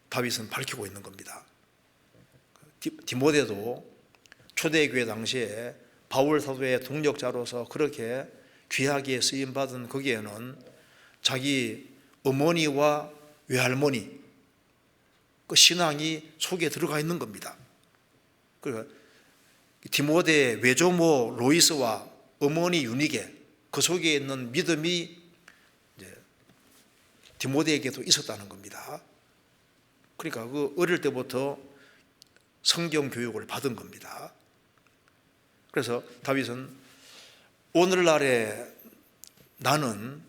다윗은 밝히고 있는 겁니다. 디모데도 초대교회 당시에 바울 사도의 동력자로서 그렇게 귀하게 쓰임받은 거기에는 자기 어머니와 외할머니 그 신앙이 속에 들어가 있는 겁니다. 그러니까 디모데의 외조모 로이스와 어머니 유니게 그 속에 있는 믿음이 이제 디모데에게도 있었다는 겁니다. 그러니까 그 어릴 때부터 성경 교육을 받은 겁니다. 그래서 다윗은 오늘날에 나는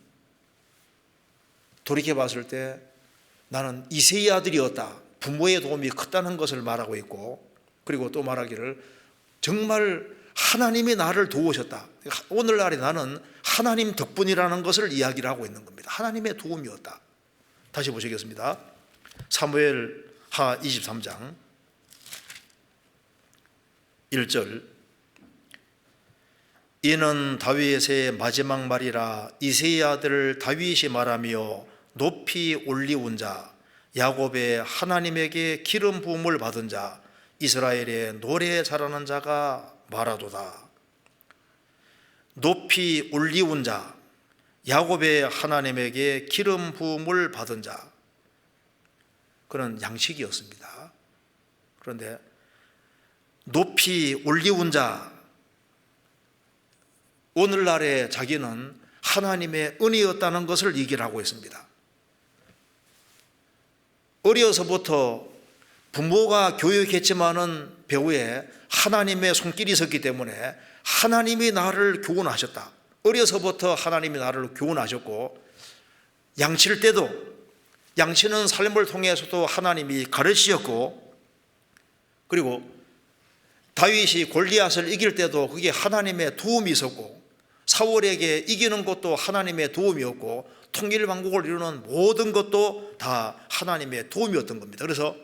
돌이켜 봤을 때 나는 이새의 아들이었다. 부모의 도움이 컸다는 것을 말하고 있고, 그리고 또 말하기를 정말 하나님이 나를 도우셨다. 오늘날에 나는 하나님 덕분이라는 것을 이야기를 하고 있는 겁니다. 하나님의 도움이었다. 다시 보시겠습니다. 사무엘하 23장 1절. 이는 다윗의 마지막 말이라. 이새의 아들 다윗이 말하며 높이 올리운 자, 야곱의 하나님에게 기름 부음을 받은 자, 이스라엘의 노래 잘하는 자가 말하도다. 높이 올리운 자, 야곱의 하나님에게 기름 부음을 받은 자, 그런 양식이었습니다. 그런데 높이 올리운 자, 오늘날의 자기는 하나님의 은혜였다는 것을 얘기를 하고 있습니다. 어려서부터 부모가 교육했지만은 배우에 하나님의 손길이 있었기 때문에 하나님이 나를 교훈하셨다. 어려서부터 하나님이 나를 교훈하셨고, 양칠 때도 양치는 삶을 통해서도 하나님이 가르치셨고, 그리고 다윗이 골리앗을 이길 때도 그게 하나님의 도움이 있었고, 사울에게 이기는 것도 하나님의 도움이었고, 통일왕국을 이루는 모든 것도 다 하나님의 도움이었던 겁니다. 그래서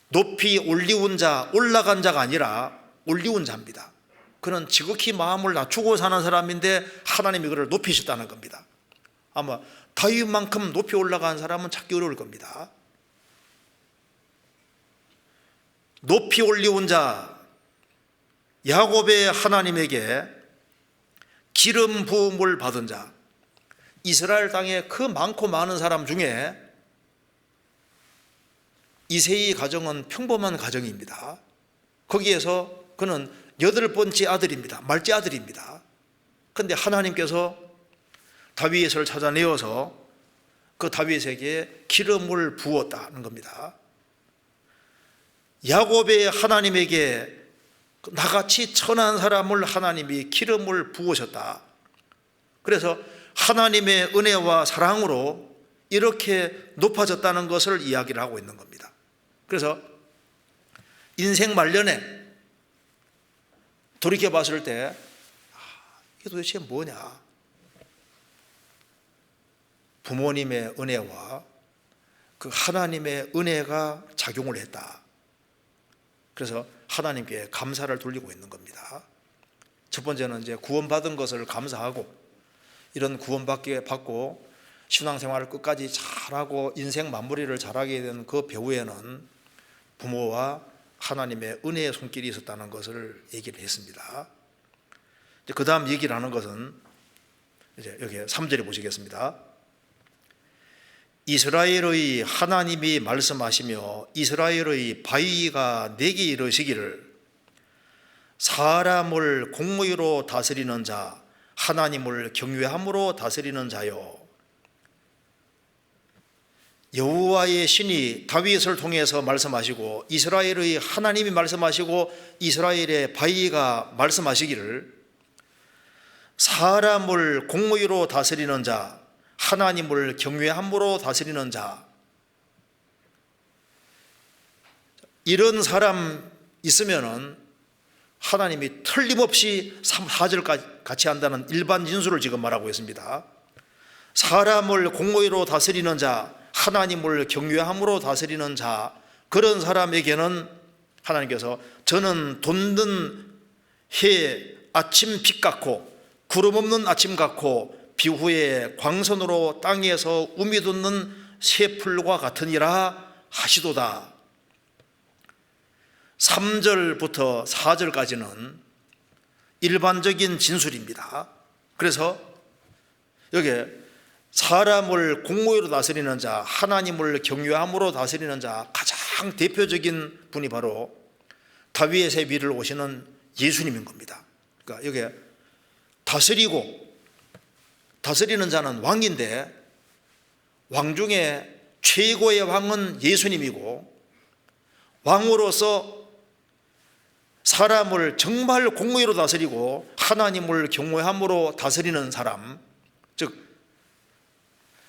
높이 올리운 자, 올라간 자가 아니라 올리운 자입니다. 그는 지극히 마음을 낮추고 사는 사람인데 하나님이 그를 높이셨다는 겁니다. 아마 다윗만큼 높이 올라간 사람은 찾기 어려울 겁니다. 높이 올리운 자 야곱의 하나님에게 기름 부음을 받은 자, 이스라엘 땅에 그 많고 많은 사람 중에 이새의 가정은 평범한 가정입니다. 거기에서 그는 8번째 아들입니다. 말째 아들입니다. 그런데 하나님께서 다윗을 찾아내어서 그 다윗에게 기름을 부었다는 겁니다. 야곱의 하나님에게 나같이 천한 사람을 하나님이 기름을 부으셨다. 그래서 하나님의 은혜와 사랑으로 이렇게 높아졌다는 것을 이야기를 하고 있는 겁니다. 그래서 인생 말년에 돌이켜 봤을 때 이게 도대체 뭐냐? 부모님의 은혜와 그 하나님의 은혜가 작용을 했다. 그래서 하나님께 감사를 돌리고 있는 겁니다. 첫 번째는 이제 구원받은 것을 감사하고, 이런 구원받고 신앙생활을 끝까지 잘하고 인생 마무리를 잘하게 된 그 배후에는 부모와 하나님의 은혜의 손길이 있었다는 것을 얘기를 했습니다. 그 다음 얘기를 하는 것은 이제 여기 3절에 보시겠습니다. 이스라엘의 하나님이 말씀하시며 이스라엘의 바위가 내게 이르시기를 사람을 공의로 다스리는 자, 하나님을 경외함으로 다스리는 자요, 여호와의 신이 다윗을 통해서 말씀하시고 이스라엘의 하나님이 말씀하시고 이스라엘의 바위가 말씀하시기를 사람을 공의로 다스리는 자, 하나님을 경외함으로 다스리는 자, 이런 사람 있으면은 하나님이 틀림없이 4절까지 같이 한다는 일반 진술을 지금 말하고 있습니다. 사람을 공의로 다스리는 자, 하나님을 경외함으로 다스리는 자, 그런 사람에게는 하나님께서 저는 돋는 해 아침 빛 같고 구름 없는 아침 같고 비후에 광선으로 땅에서 우미 돋는 새풀과 같으니라 하시도다. 3절부터 4절까지는 일반적인 진술입니다. 그래서 여기에 사람을 공의로 다스리는 자, 하나님을 경외함으로 다스리는 자, 가장 대표적인 분이 바로 다윗의 위를 오시는 예수님인 겁니다. 그러니까 여기에 다스리는 자는 왕인데 왕 중에 최고의 왕은 예수님이고, 왕으로서 사람을 정말 공의로 다스리고 하나님을 경외함으로 다스리는 사람, 즉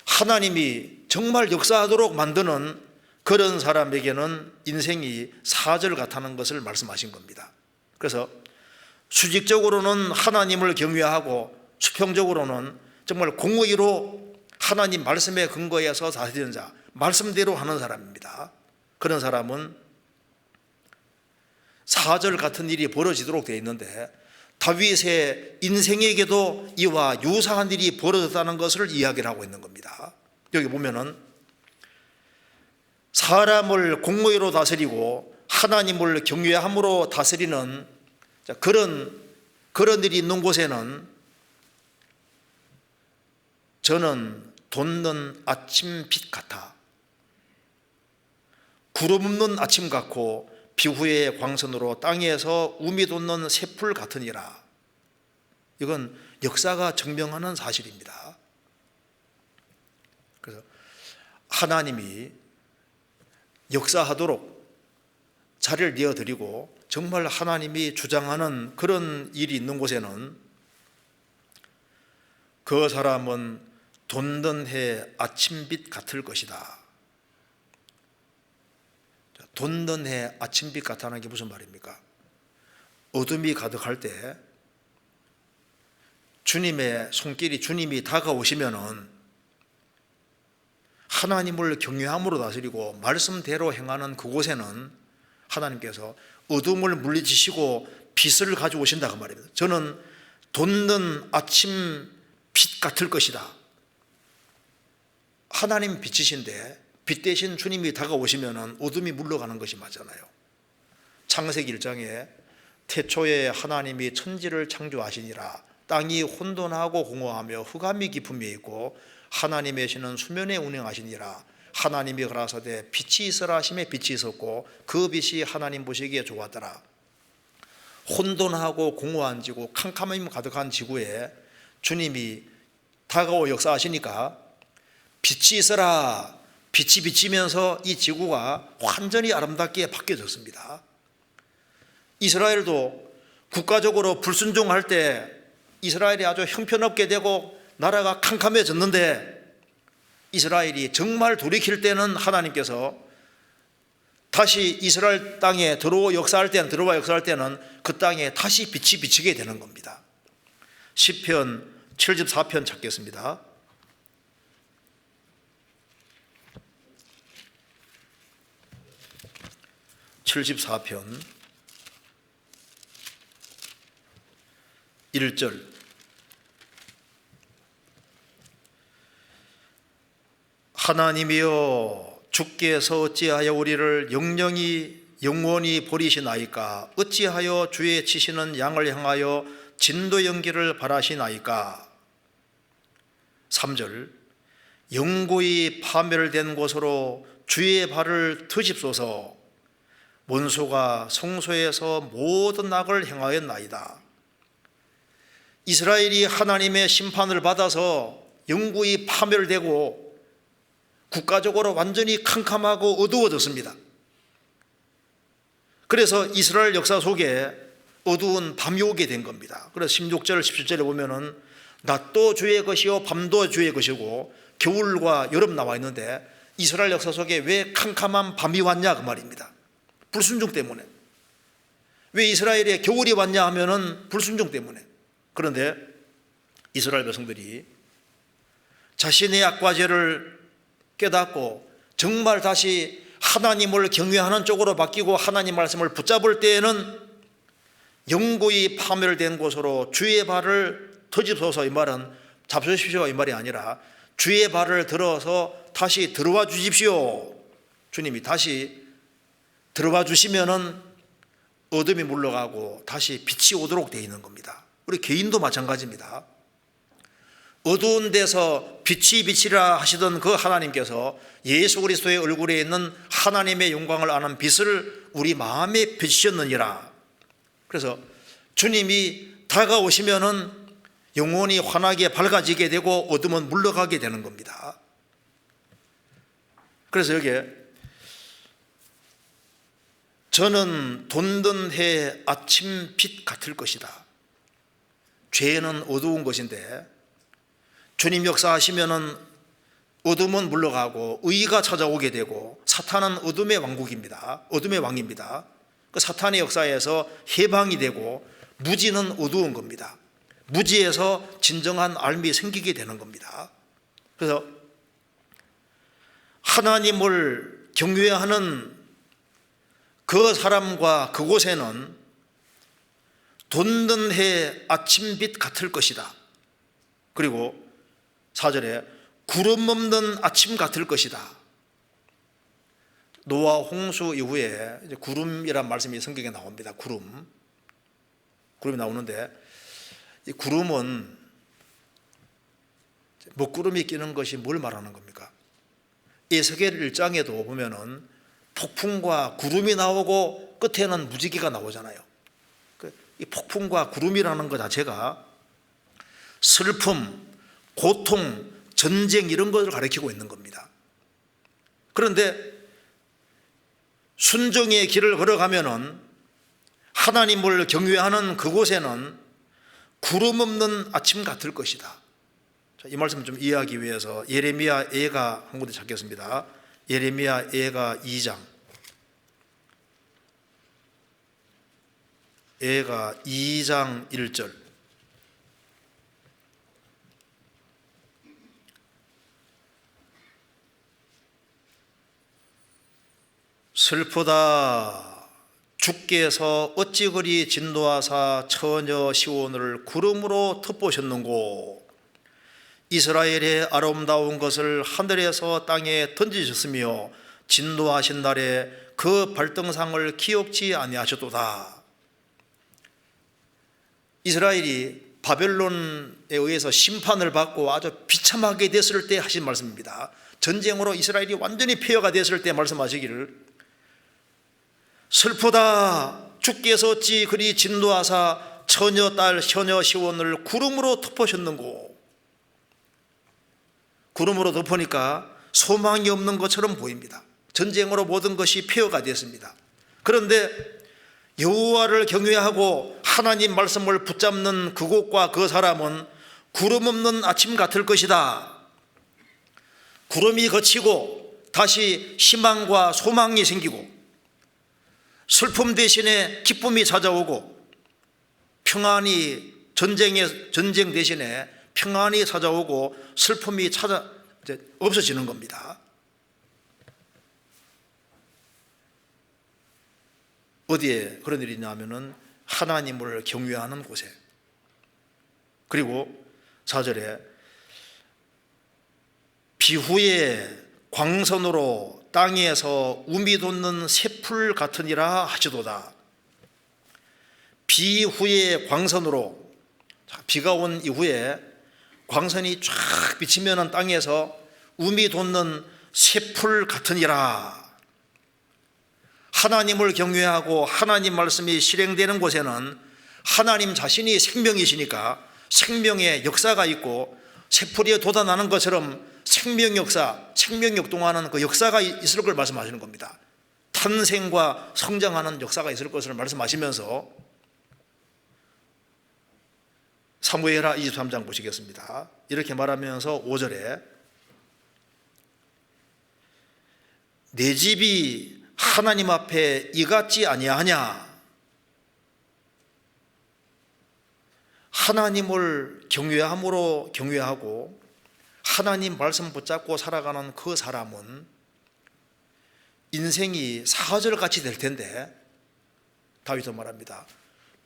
하나님이 정말 역사하도록 만드는 그런 사람에게는 인생이 4절 같다는 것을 말씀하신 겁니다. 그래서 수직적으로는 하나님을 경외하고 수평적으로는 정말 공의로 하나님 말씀에 근거해서 다스리는 자, 말씀대로 하는 사람입니다. 그런 사람은 4절 같은 일이 벌어지도록 되어 있는데 다윗의 인생에게도 이와 유사한 일이 벌어졌다는 것을 이야기를 하고 있는 겁니다. 여기 보면은 사람을 공의로 다스리고 하나님을 경외함으로 다스리는 그런 일이 있는 곳에는 저는 돋는 아침 빛 같아, 구름 없는 아침 같고 비후의 광선으로 땅에서 우미 돋는 새풀 같으니라. 이건 역사가 증명하는 사실입니다. 그래서 하나님이 역사하도록 자리를 내어드리고 정말 하나님이 주장하는 그런 일이 있는 곳에는 그 사람은 돋는 해 아침빛 같을 것이다. 돋는 해 아침빛 같다는 게 무슨 말입니까? 어둠이 가득할 때 주님의 손길이, 주님이 다가오시면은 하나님을 경외함으로 다스리고 말씀대로 행하는 그곳에는 하나님께서 어둠을 물리치시고 빛을 가져오신다고 말입니다. 저는 돋는 아침 빛 같을 것이다. 하나님 빛이신데 빛 대신 주님이 다가오시면 어둠이 물러가는 것이 맞잖아요. 창세기 1장에 태초에 하나님이 천지를 창조하시니라. 땅이 혼돈하고 공허하며 흑암이 깊음에 있고 하나님의 신은 수면에 운행하시니라. 하나님이 가라사대 빛이 있으라 하시매 빛이 있었고 그 빛이 하나님 보시기에 좋았더라. 혼돈하고 공허한 지구, 캄캄함이 가득한 지구에 주님이 다가오 역사하시니까 빛이 있어라, 빛이 비치면서 이 지구가 완전히 아름답게 바뀌어졌습니다. 이스라엘도 국가적으로 불순종할 때 이스라엘이 아주 형편없게 되고 나라가 캄캄해졌는데, 이스라엘이 정말 돌이킬 때는 하나님께서 다시 이스라엘 땅에 들어와 역사할 때는 그 땅에 다시 빛이 비치게 되는 겁니다. 시편 74편 찾겠습니다. (74편) 1절. 하나님이여, 주께서 어찌하여 우리를 영원히 버리시나이까? 어찌하여 주의 치시는 양을 향하여 진도 연기를 바라시나이까? 3절. 영구히 파멸된 곳으로 주의 발을 트집소서. 원수가 성소에서 모든 악을 행하였나이다. 이스라엘이 하나님의 심판을 받아서 영구히 파멸되고 국가적으로 완전히 캄캄하고 어두워졌습니다. 그래서 이스라엘 역사 속에 어두운 밤이 오게 된 겁니다. 그래서 16절, 17절에 보면은 낮도 주의 것이요 밤도 주의 것이고 겨울과 여름 나와 있는데, 이스라엘 역사 속에 왜 캄캄한 밤이 왔냐 그 말입니다. 불순종 때문에. 왜 이스라엘에 겨울이 왔냐 하면은 불순종 때문에. 그런데 이스라엘 백성들이 자신의 악과 죄를 깨닫고 정말 다시 하나님을 경외하는 쪽으로 바뀌고 하나님 말씀을 붙잡을 때에는 영구히 파멸된 곳으로 주의 발을 터집소서. 이 말은 잡수십시오 이 말이 아니라 주의 발을 들어서 다시 들어와 주십시오. 주님이 다시 들어와 주시면은 어둠이 물러가고 다시 빛이 오도록 되어 있는 겁니다. 우리 개인도 마찬가지입니다. 어두운 데서 빛이 비치라 하시던 그 하나님께서 예수 그리스도의 얼굴에 있는 하나님의 영광을 아는 빛을 우리 마음에 비치셨느니라. 그래서 주님이 다가오시면은 영혼이 환하게 밝아지게 되고 어둠은 물러가게 되는 겁니다. 그래서 여기에 저는 돋는 해 아침 빛 같을 것이다. 죄는 어두운 것인데 주님 역사하시면은 어둠은 물러가고 의가 찾아오게 되고, 사탄은 어둠의 왕국입니다. 어둠의 왕입니다. 그 사탄의 역사에서 해방이 되고 무지는 어두운 겁니다. 무지에서 진정한 알미 생기게 되는 겁니다. 그래서 하나님을 경외하는 그 사람과 그곳에는 돋는 해 아침빛 같을 것이다. 그리고 4절에 구름 없는 아침 같을 것이다. 노아 홍수 이후에 이제 구름이란 말씀이 성경에 나옵니다. 구름이 나오는데, 이 구름은 먹구름이 끼는 것이 뭘 말하는 겁니까? 에스겔 1장에도 보면은 폭풍과 구름이 나오고 끝에는 무지개가 나오잖아요. 이 폭풍과 구름이라는 것 자체가 슬픔, 고통, 전쟁 이런 것을 가리키고 있는 겁니다. 그런데 순종의 길을 걸어가면은 하나님을 경외하는 그곳에는 구름 없는 아침 같을 것이다. 이 말씀을 좀 이해하기 위해서 예레미야 예가 한 군데 찾겠습니다. 예레미야 예가 2장. 예가 2장 1절. 슬프다. 주께서 어찌 그리 진노하사 처녀 시온을 구름으로 덮으셨는고. 이스라엘의 아름다운 것을 하늘에서 땅에 던지셨으며 진노하신 날에 그 발등상을 기억지 아니하셨도다. 이스라엘이 바벨론에 의해서 심판을 받고 아주 비참하게 됐을 때 하신 말씀입니다. 전쟁으로 이스라엘이 완전히 폐허가 됐을 때 말씀하시기를 슬프다 주께서 어찌 그리 진노하사 처녀 딸 처녀 시온을 구름으로 덮으셨는고. 구름으로 덮으니까 소망이 없는 것처럼 보입니다. 전쟁으로 모든 것이 폐허가 됐습니다. 그런데 여호와를 경외하고 하나님 말씀을 붙잡는 그곳과 그 사람은 구름 없는 아침 같을 것이다. 구름이 걷히고 다시 희망과 소망이 생기고 슬픔 대신에 기쁨이 찾아오고 평안이 전쟁 대신에 평안이 찾아오고 슬픔이 없어지는 겁니다. 어디에 그런 일이 있냐면은 하나님을 경외하는 곳에. 그리고 4절에 비후에 광선으로 땅에서 우미 돋는 새풀 같으니라 하시도다. 비후에 광선으로, 비가 온 이후에 광선이 쫙 비치면 땅에서 우미 돋는 새풀 같으니라. 하나님을 경외하고 하나님 말씀이 실행되는 곳에는 하나님 자신이 생명이시니까 생명의 역사가 있고 새풀이 돋아나는 것처럼 생명 역사, 생명 역동하는 그 역사가 있을 걸 말씀하시는 겁니다. 탄생과 성장하는 역사가 있을 것을 말씀하시면서 사무엘하 23장 보시겠습니다. 이렇게 말하면서 5절에 내 집이 하나님 앞에 이같지 아니하냐. 하나님을 경외함으로 경외하고 하나님 말씀 붙잡고 살아가는 그 사람은 인생이 사절같이 될 텐데, 다윗은 말합니다.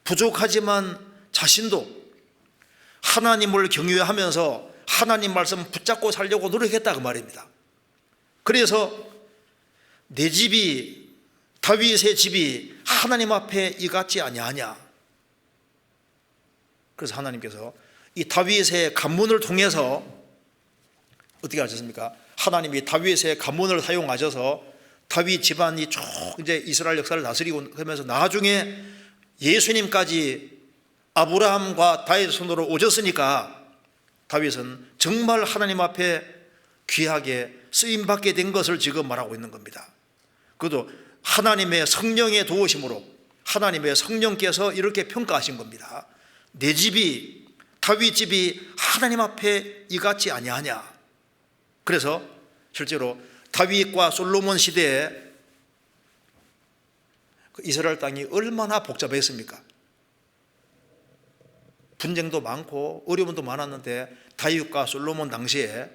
부족하지만 자신도 하나님을 경외하면서 하나님 말씀 붙잡고 살려고 노력했다 그 말입니다. 그래서 내 집이, 다윗의 집이 하나님 앞에 이같지 아니하냐. 그래서 하나님께서 이 다윗의 간문을 통해서 어떻게 하셨습니까? 하나님이 다윗의 간문을 사용하셔서 다윗 집안이 쭉 이제 이스라엘 역사를 다스리고 그러면서 나중에 예수님까지 아브라함과 다윗 손으로 오셨으니까 다윗은 정말 하나님 앞에 귀하게 쓰임받게 된 것을 지금 말하고 있는 겁니다. 그것도 하나님의 성령의 도우심으로 하나님의 성령께서 이렇게 평가하신 겁니다. 내 집이, 다윗 집이 하나님 앞에 이같지 아니하냐. 그래서 실제로 다윗과 솔로몬 시대에 이스라엘 땅이 얼마나 복잡했습니까? 분쟁도 많고 어려움도 많았는데 다윗과 솔로몬 당시에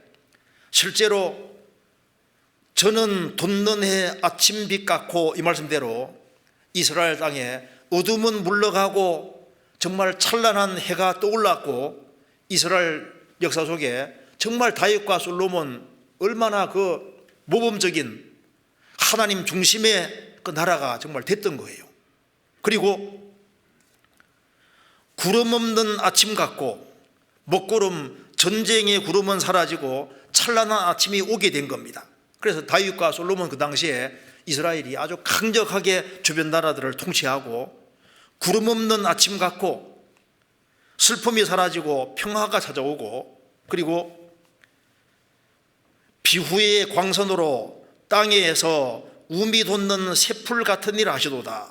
실제로 저는 돋는 해 아침빛 같고 이 말씀대로 이스라엘 땅에 어둠은 물러가고 정말 찬란한 해가 떠올랐고 이스라엘 역사 속에 정말 다윗과 솔로몬 얼마나 그 모범적인 하나님 중심의 그 나라가 정말 됐던 거예요. 그리고 구름 없는 아침 같고 먹구름, 전쟁의 구름은 사라지고 찬란한 아침이 오게 된 겁니다. 그래서 다윗과 솔로몬 그 당시에 이스라엘이 아주 강력하게 주변 나라들을 통치하고 구름 없는 아침 같고 슬픔이 사라지고 평화가 찾아오고 그리고 비후의 광선으로 땅에서 우미 돋는 새풀 같은 일을 하시도다.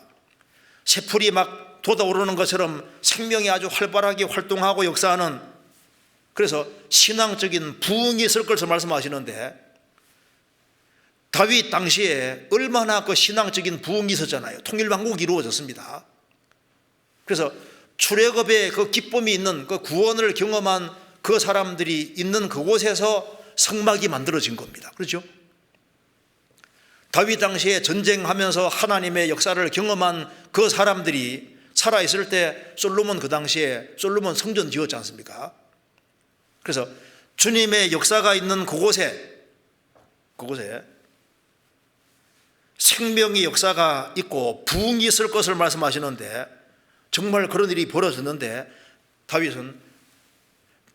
새풀이 막 돋아오르는 것처럼 생명이 아주 활발하게 활동하고 역사하는, 그래서 신앙적인 부흥이 있을 것을 말씀하시는데 다윗 당시에 얼마나 그 신앙적인 부흥이 있었잖아요. 통일왕국이 이루어졌습니다. 그래서 출애굽의 그 기쁨이 있는 그 구원을 경험한 그 사람들이 있는 그곳에서 성막이 만들어진 겁니다. 그렇죠? 다윗 당시에 전쟁하면서 하나님의 역사를 경험한 그 사람들이 살아있을 때 솔로몬 그 당시에 솔로몬 성전 지었지 않습니까? 그래서 주님의 역사가 있는 그곳에 생명의 역사가 있고 부흥이 있을 것을 말씀하시는데 정말 그런 일이 벌어졌는데 다윗은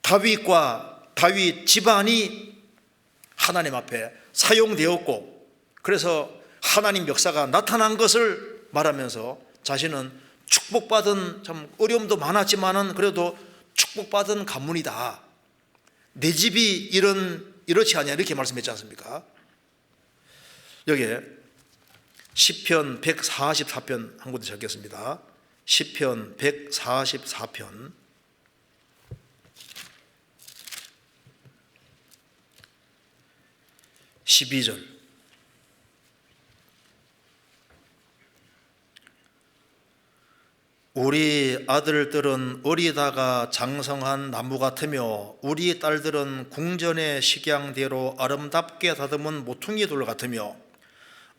다윗과 다윗 집안이 하나님 앞에 사용되었고 그래서 하나님 역사가 나타난 것을 말하면서 자신은 축복받은, 참 어려움도 많았지만은 그래도 축복받은 가문이다. 내 집이 이렇지 않냐 이렇게 말씀했지 않습니까? 여기에 시편 144편 한 군데 적겠습니다. 시편 144편 12절 우리 아들들은 어리다가 장성한 나무 같으며 우리 딸들은 궁전의 식양대로 아름답게 다듬은 모퉁이 돌 같으며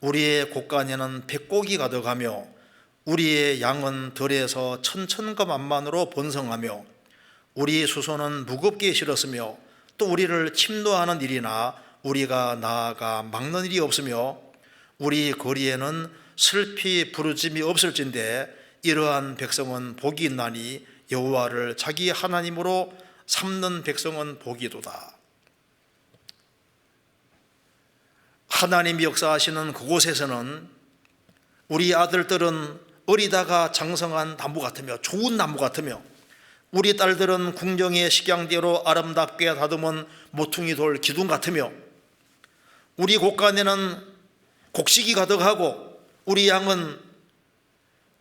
우리의 곳간에는 백곡이 가득하며 우리의 양은 들에서 천천과 만만으로 번성하며 우리 수소는 무겁게 실었으며 또 우리를 침노하는 일이나 우리가 나아가 막는 일이 없으며 우리 거리에는 슬피 부르짐이 없을진데 이러한 백성은 복이 있나니 여호와를 자기 하나님으로 삼는 백성은 복이도다. 하나님이 역사하시는 그곳에서는 우리 아들들은 어리다가 장성한 나무 같으며 좋은 나무 같으며 우리 딸들은 궁정의 식양대로 아름답게 다듬은 모퉁이 돌 기둥 같으며 우리 곳간에는 곡식이 가득하고 우리 양은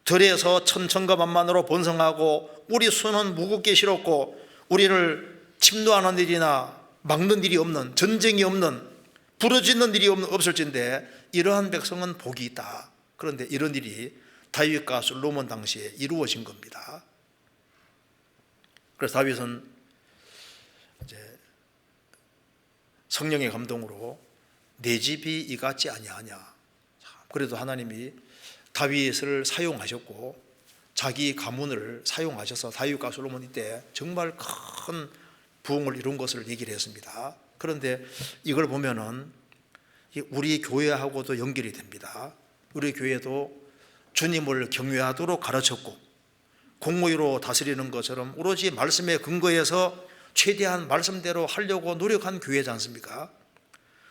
들에서 천천과 만만으로 번성하고 우리 수는 무겁게 실었고 우리를 침노하는 일이나 막는 일이 없는, 전쟁이 없는, 부러지는 일이 없을진데 이러한 백성은 복이 있다. 그런데 이런 일이 다윗과 솔로몬 당시에 이루어진 겁니다. 그래서 다윗은 이제 성령의 감동으로 내 집이 이 같지 아니하냐. 그래도 하나님이 다윗을 사용하셨고 자기 가문을 사용하셔서 다윗과 솔로몬 때 정말 큰 부흥을 이룬 것을 얘기를 했습니다. 그런데 이걸 보면은 우리 교회하고도 연결이 됩니다. 우리 교회도 주님을 경외하도록 가르쳤고 공의로 다스리는 것처럼 오로지 말씀에 근거해서 최대한 말씀대로 하려고 노력한 교회지 않습니까?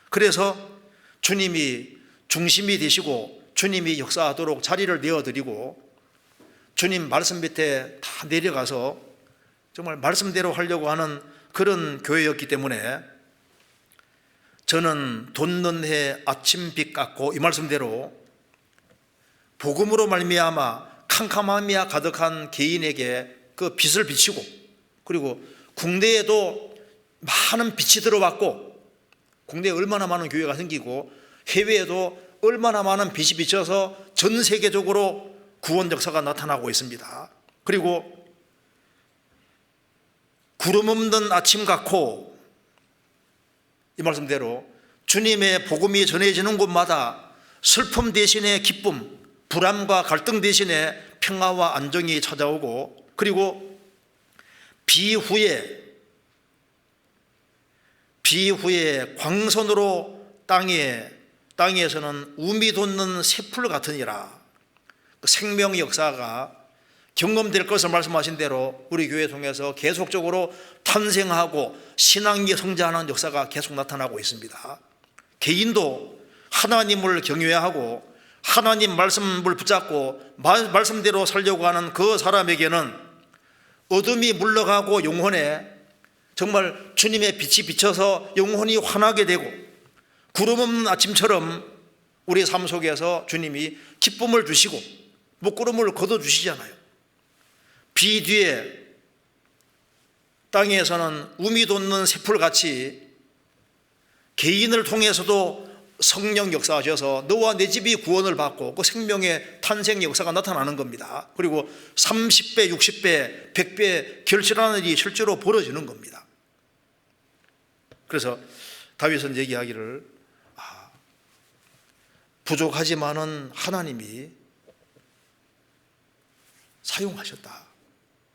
그래서 주님이 중심이 되시고 주님이 역사하도록 자리를 내어드리고 주님 말씀 밑에 다 내려가서 정말 말씀대로 하려고 하는 그런 교회였기 때문에 저는 돋는 해 아침빛 같고 이 말씀대로 복음으로 말미암아 캄캄함이 가득한 개인에게 그 빛을 비치고 그리고 국내에도 많은 빛이 들어왔고 국내에 얼마나 많은 교회가 생기고 해외에도 얼마나 많은 빛이 비쳐서 전 세계적으로 구원 역사가 나타나고 있습니다. 그리고 구름 없는 아침 같고 이 말씀대로 주님의 복음이 전해지는 곳마다 슬픔 대신에 기쁨, 불안과 갈등 대신에 평화와 안정이 찾아오고 그리고 비후에 광선으로 땅에서는 우미 돋는 새풀 같으니라. 생명의 역사가 경험될 것을 말씀하신 대로 우리 교회 통해서 계속적으로 탄생하고 신앙이 성장하는 역사가 계속 나타나고 있습니다. 개인도 하나님을 경외하고 하나님 말씀을 붙잡고 말씀대로 살려고 하는 그 사람에게는 어둠이 물러가고 영혼에 정말 주님의 빛이 비쳐서 영혼이 환하게 되고 구름 없는 아침처럼 우리 삶 속에서 주님이 기쁨을 주시고 먹구름을 거둬주시잖아요. 비 뒤에 땅에서는 우미 돋는 새풀같이 개인을 통해서도 성령 역사하셔서 너와 내 집이 구원을 받고 그 생명의 탄생 역사가 나타나는 겁니다. 그리고 30배, 60배, 100배 결실하는 일이 실제로 벌어지는 겁니다. 그래서 다윗은 얘기하기를 부족하지만은 하나님이 사용하셨다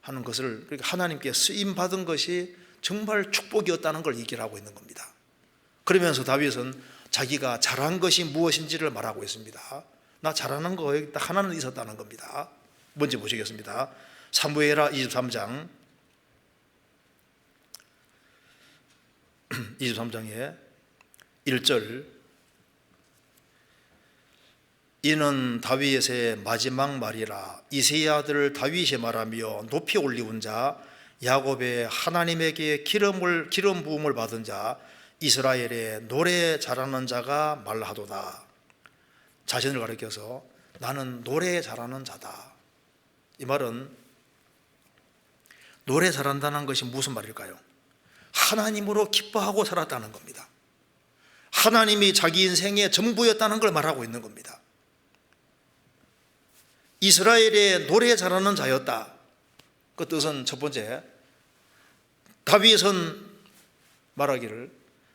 하는 것을, 그러니까 하나님께 쓰임받은 것이 정말 축복이었다는 걸 얘기를 하고 있는 겁니다. 그러면서 다윗은 자기가 잘한 것이 무엇인지를 말하고 있습니다. 나 잘하는 거 여기 딱 하나는 있었다는 겁니다. 뭔지 보시겠습니다. 사무엘하 23장 23장에 1절, 이는 다윗의 마지막 말이라. 이새의 아들 다윗이 말하며 높이 올리운 자 야곱의 하나님에게 기름 부음을 받은 자 이스라엘의 노래 잘하는 자가 말하도다. 자신을 가리켜서 나는 노래 잘하는 자다. 이 말은 노래 잘한다는 것이 무슨 말일까요? 하나님으로 기뻐하고 살았다는 겁니다. 하나님이 자기 인생의 전부였다는 걸 말하고 있는 겁니다. 이스라엘의 노래 잘하는 자였다. 그 뜻은 첫 번째, 다윗은 말하기를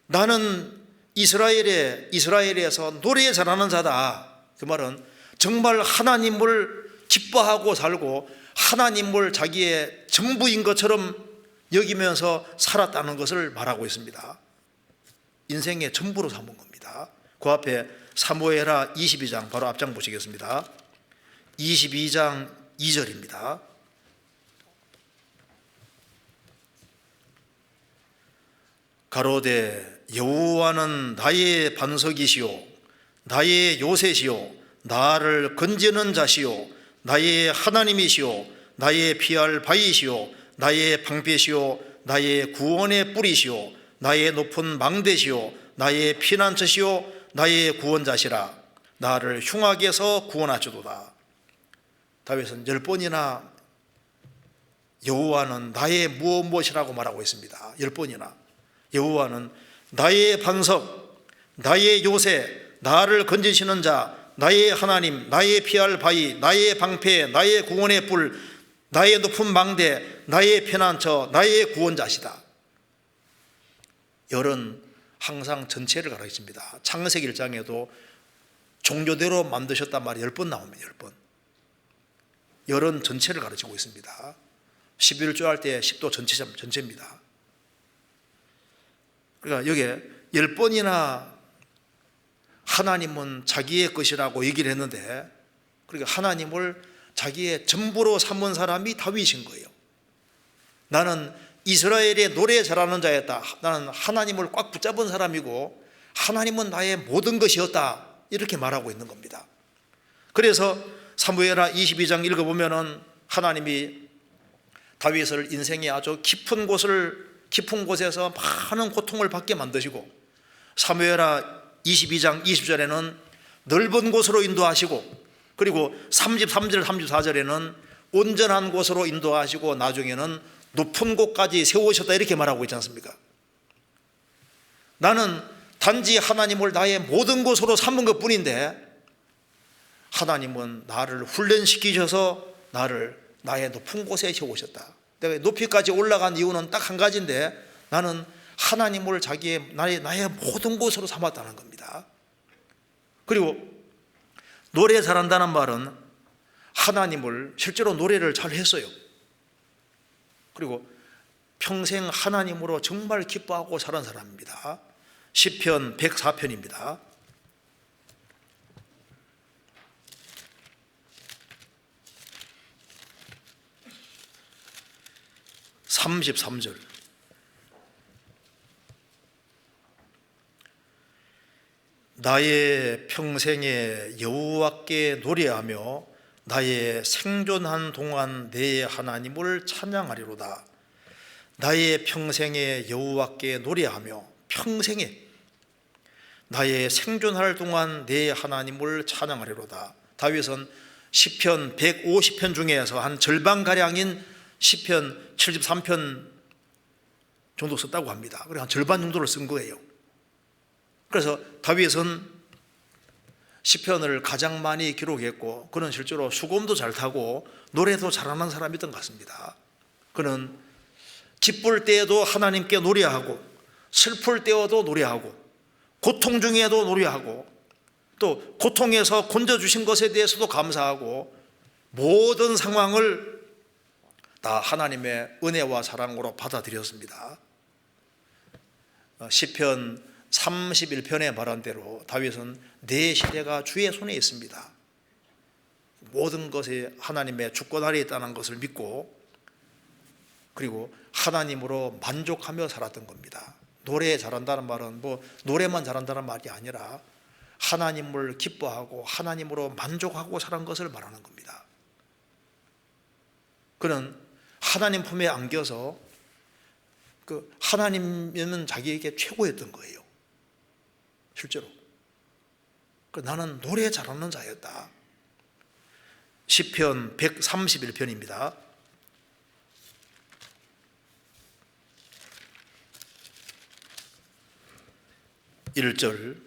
나는 이스라엘에서 노래 잘하는 자다. 그 말은 정말 하나님을 기뻐하고 살고 하나님을 자기의 전부인 것처럼 여기면서 살았다는 것을 말하고 있습니다. 인생의 전부로 삼은 겁니다. 그 앞에 사무엘하 22장 바로 앞장 보시겠습니다. 22장 2절입니다. 가로되 여호와는 나의 반석이시오 나의 요새시오 나를 건지는 자시오 나의 하나님이시오 나의 피할 바위시오 나의 방패시오 나의 구원의 뿌리시오 나의 높은 망대시오 나의 피난처시오 나의 구원자시라. 나를 흉악에서 구원하시도다. 다윗은 10번이나 여호와는 나의 무엇이라고 말하고 있습니다. 10번이나 여호와는 나의 반석, 나의 요새, 나를 건지시는 자, 나의 하나님, 나의 피할 바위, 나의 방패, 나의 구원의 뿔, 나의 높은 망대, 나의 피난처, 나의 구원자시다. 열은 항상 전체를 가리킵니다. 창세기 1장에도 종교대로 만드셨단 말이 10번 나옵니다. 10번. 열은 전체를 가르치고 있습니다. 11조 할 때 10도 전체입니다. 그러니까 여기에 10번이나 하나님은 자기의 것이라고 얘기를 했는데, 그러니까 하나님을 자기의 전부로 삼은 사람이 다윗인 거예요. 나는 이스라엘의 노래 잘하는 자였다. 나는 하나님을 꽉 붙잡은 사람이고 하나님은 나의 모든 것이었다. 이렇게 말하고 있는 겁니다. 그래서 사무엘하 22장 읽어보면은 하나님이 다윗을 인생의 아주 깊은 곳에서 많은 고통을 받게 만드시고, 사무엘하 22장 20절에는 넓은 곳으로 인도하시고, 그리고 33절 34절에는 온전한 곳으로 인도하시고 나중에는 높은 곳까지 세우셨다 이렇게 말하고 있지 않습니까? 나는 단지 하나님을 나의 모든 곳으로 삼은 것 뿐인데 하나님은 나를 훈련시키셔서 나를 나의 높은 곳에 세우셨다. 내가 높이까지 올라간 이유는 딱 한 가지인데, 나는 하나님을 나의 모든 곳으로 삼았다는 겁니다. 그리고 노래 잘한다는 말은 하나님을 실제로 노래를 잘 했어요. 그리고 평생 하나님으로 정말 기뻐하고 살은 사람입니다. 시편 104편입니다. 33절. 나의 평생에 여호와께 노래하며 나의 생존한 동안 내 하나님을 찬양하리로다. 나의 평생에 여호와께 노래하며, 평생에 나의 생존할 동안 내 하나님을 찬양하리로다. 다윗은 시편 150편 중에서 한 절반가량인 시편 73편 정도 썼다고 합니다. 그래서 한 절반 정도를 쓴 거예요. 그래서 다윗은 시편을 가장 많이 기록했고, 그는 실제로 수금도 잘 타고 노래도 잘하는 사람이었던 것 같습니다. 그는 기쁠 때에도 하나님께 노래하고, 슬플 때에도 노래하고, 고통 중에도 노래하고, 또 고통에서 건져주신 것에 대해서도 감사하고, 모든 상황을 다 하나님의 은혜와 사랑으로 받아들였습니다. 시편 31편에 말한 대로 다윗은 내 시대가 주의 손에 있습니다. 모든 것이 하나님의 주권 아래에 있다는 것을 믿고 그리고 하나님으로 만족하며 살았던 겁니다. 노래 잘한다는 말은 뭐 노래만 잘한다는 말이 아니라 하나님을 기뻐하고 하나님으로 만족하고 사는 것을 말하는 겁니다. 그는 하나님 품에 안겨서 그 하나님은 자기에게 최고였던 거예요. 실제로. 나는 노래 잘하는 자였다. 시편 131편입니다. 1절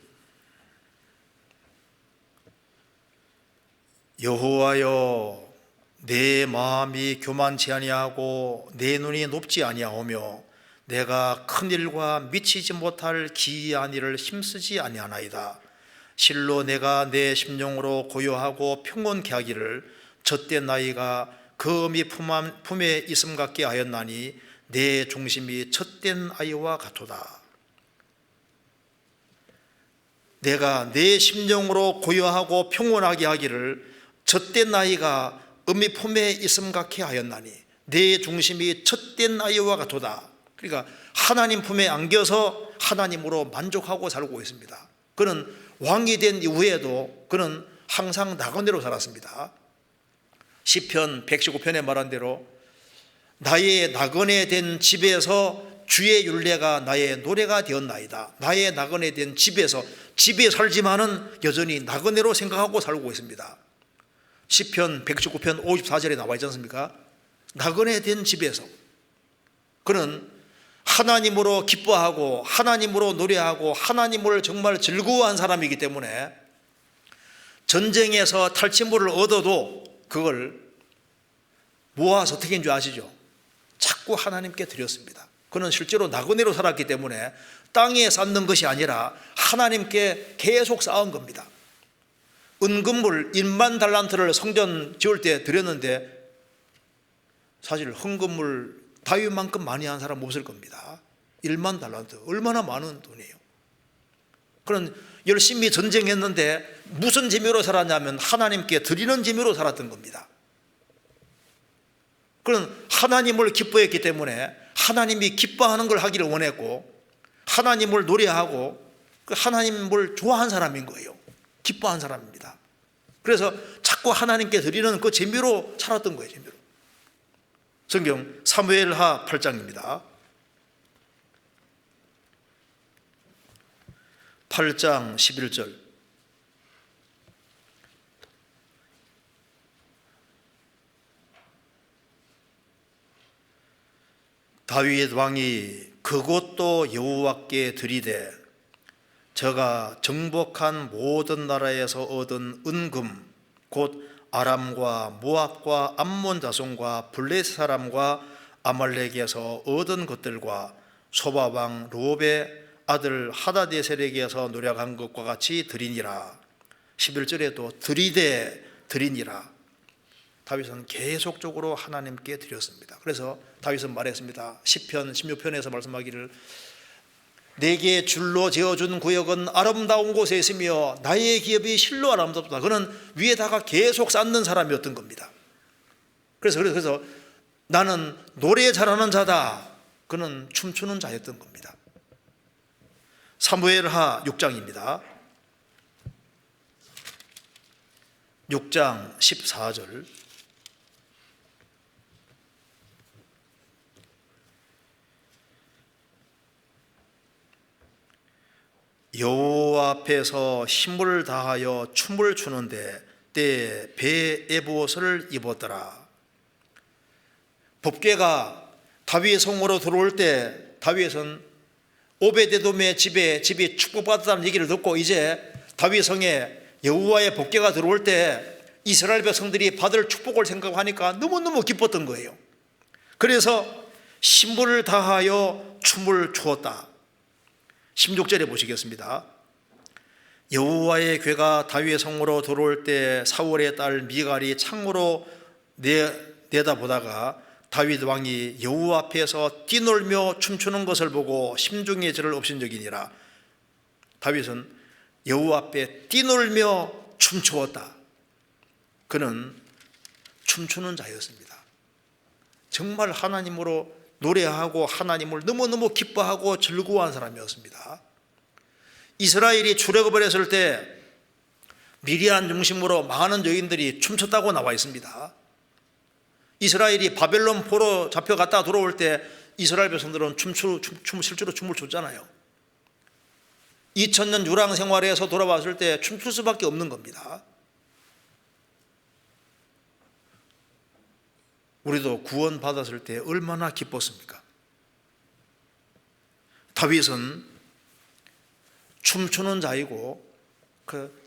여호와여 내 마음이 교만치 아니하고 내 눈이 높지 아니하오며 내가 큰 일과 미치지 못할 기이한 일을 힘쓰지 아니하나이다. 실로 내가 내 심령으로 고요하고 평온케 하기를 젖된 나이가 그 어미 품에 있음 같게 하였나니 내 중심이 젖된 아이와 같도다. 내가 내 심령으로 고요하고 평온하게 하기를 젖된 나이가 어미 품에 있음 같게 하였나니 내 중심이 젖된 아이와 같도다. 그러니까 하나님 품에 안겨서 하나님으로 만족하고 살고 있습니다. 그는 왕이 된 이후에도 그는 항상 나그네로 살았습니다. 시편 119편에 말한 대로 나의 나그네 된 집에서 주의 율례가 나의 노래가 되었나이다. 나의 나그네 된 집에 살지만은 여전히 나그네로 생각하고 살고 있습니다. 시편 119편 54절에 나와 있지 않습니까? 나그네 된 집에서 그는 하나님으로 기뻐하고 하나님으로 노래하고 하나님을 정말 즐거워한 사람이기 때문에 전쟁에서 탈취물을 얻어도 그걸 모아서 어떻게 인지 아시죠? 자꾸 하나님께 드렸습니다. 그는 실제로 나그네로 살았기 때문에 땅에 쌓는 것이 아니라 하나님께 계속 쌓은 겁니다. 은금물 1만 달란트를 성전 지을 때 드렸는데 사실 헌금물 다윗만큼 많이 한 사람 없을 겁니다. 1만 달란트 얼마나 많은 돈이에요. 그런 열심히 전쟁했는데 무슨 재미로 살았냐면 하나님께 드리는 재미로 살았던 겁니다. 그런 하나님을 기뻐했기 때문에 하나님이 기뻐하는 걸 하기를 원했고 하나님을 노래하고 하나님을 좋아한 사람인 거예요. 기뻐한 사람입니다. 그래서 자꾸 하나님께 드리는 그 재미로 살았던 거예요. 재미로. 성경 사무엘하 8장입니다. 8장 11절 다윗 왕이 그곳도 여호와께 드리되 저가 정복한 모든 나라에서 얻은 은금 곧 아람과 모압과 암몬 자손과 블레셋 사람과 아말렉에서 얻은 것들과 소바 왕 롭의 아들 하다데셀에게서 노력한 것과 같이 드리니라. 11절에도 드리되 드리니라. 다윗은 계속적으로 하나님께 드렸습니다. 그래서 다윗은 말했습니다. 시편 16편에서 말씀하기를 내게 줄로 지어준 구역은 아름다운 곳에 있으며 나의 기업이 실로 아름답다. 그는 위에다가 계속 쌓는 사람이었던 겁니다. 그래서 나는 노래 잘하는 자다. 그는 춤추는 자였던 겁니다. 사무엘하 6장입니다. 6장 14절 여호와 앞에서 힘을 다하여 춤을 추는데 때에 베에봇을 입었더라. 법궤가 다윗 성으로 들어올 때 다윗은 오베데돔의 집이 축복받았다는 얘기를 듣고 이제 다윗 성에 여호와의 법궤가 들어올 때 이스라엘 백성들이 받을 축복을 생각하니까 너무너무 기뻤던 거예요. 그래서 힘을 다하여 춤을 추었다. 16절에 보시겠습니다. 여호와의 궤가 다윗의 성으로 들어올 때 사울의 딸 미갈이 창으로 내다보다가 다윗 왕이 여호와 앞에서 뛰놀며 춤추는 것을 보고 심중에 저를 없인 적이니라. 다윗은 여호와 앞에 뛰놀며 춤추었다. 그는 춤추는 자였습니다. 정말 하나님으로 노래하고 하나님을 너무너무 기뻐하고 즐거워한 사람이었습니다. 이스라엘이 출애굽을 했을 때 미디안 중심으로 많은 여인들이 춤췄다고 나와 있습니다. 이스라엘이 바벨론 포로 잡혀갔다 돌아올 때 이스라엘 백성들은 실제로 춤을 췄잖아요. 2000년 유랑 생활에서 돌아왔을 때 춤출 수밖에 없는 겁니다. 우리도 구원받았을 때 얼마나 기뻤습니까? 다윗은 춤추는 자이고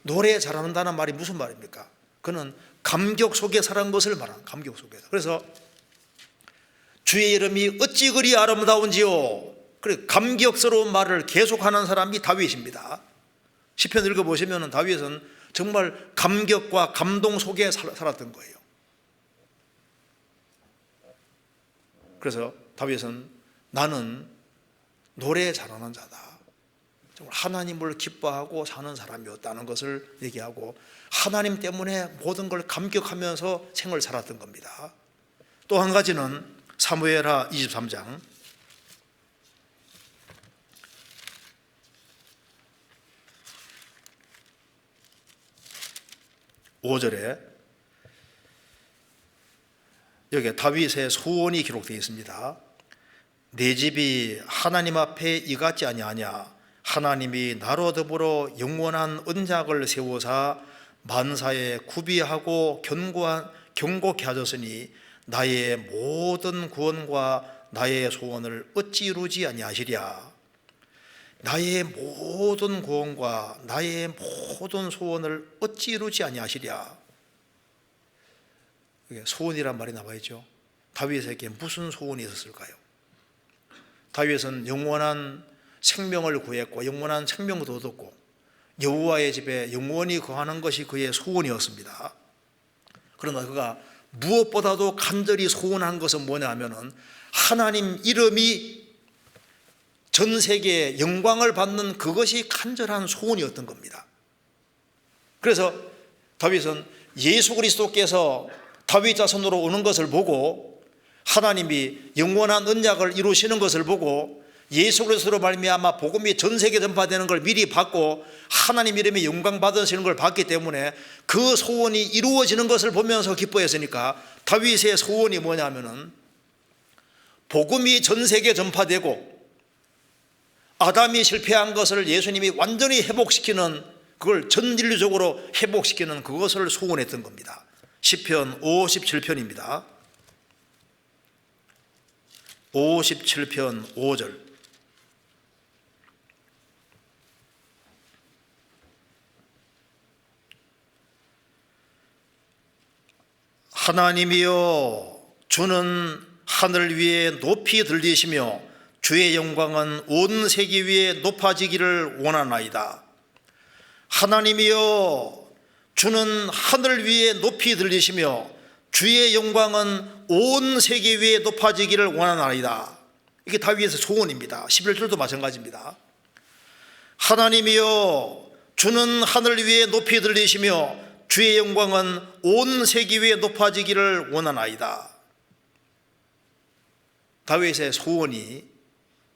노래 잘한다는 말이 무슨 말입니까? 그는 감격 속에 살은 것을 말하는 감격 속에서. 그래서 주의 이름이 어찌 그리 아름다운지요. 그래 감격스러운 말을 계속하는 사람이 다윗입니다. 시편 읽어보시면 다윗은 정말 감격과 감동 속에 살았던 거예요. 그래서 다윗은 나는 노래 잘하는 자다. 정말 하나님을 기뻐하고 사는 사람이었다는 것을 얘기하고 하나님 때문에 모든 걸 감격하면서 생을 살았던 겁니다. 또 한 가지는 사무엘하 23장 5절에 여기에 다윗의 소원이 기록되어 있습니다. 내 집이 하나님 앞에 이같지 아니하냐. 하나님이 나로 더불어 영원한 언약을 세우사 만사에 구비하고 경고케 하셨으니 나의 모든 구원과 나의 소원을 어찌 이루지 아니하시랴. 나의 모든 구원과 나의 모든 소원을 어찌 이루지 아니하시랴. 소원이란 말이 나와 있죠. 다윗에게 무슨 소원이 있었을까요? 다윗은 영원한 생명을 구했고 영원한 생명도 얻었고 여호와의 집에 영원히 거하는 것이 그의 소원이었습니다. 그러나 그가 무엇보다도 간절히 소원한 것은 뭐냐 하면은 하나님 이름이 전 세계에 영광을 받는 그것이 간절한 소원이었던 겁니다. 그래서 다윗은 예수 그리스도께서 다윗 자손으로 오는 것을 보고 하나님이 영원한 언약을 이루시는 것을 보고 예수 그리스도로 말미암아 복음이 전 세계에 전파되는 걸 미리 받고 하나님 이름의 영광 받으시는 걸 봤기 때문에 그 소원이 이루어지는 것을 보면서 기뻐했으니까 다윗의 소원이 뭐냐면은 복음이 전 세계에 전파되고 아담이 실패한 것을 예수님이 완전히 회복시키는 그걸 전 인류적으로 회복시키는 그것을 소원했던 겁니다. 시편 57편입니다. 57편 5절 하나님이여 주는 하늘 위에 높이 들리시며 주의 영광은 온 세계 위에 높아지기를 원하나이다. 하나님이여 주는 하늘 위에 높이 들리시며 주의 영광은 온 세계 위에 높아지기를 원하나이다. 이게 다윗의 소원입니다. 11절도 마찬가지입니다. 하나님이여 주는 하늘 위에 높이 들리시며 주의 영광은 온 세계 위에 높아지기를 원하나이다. 다윗의 소원이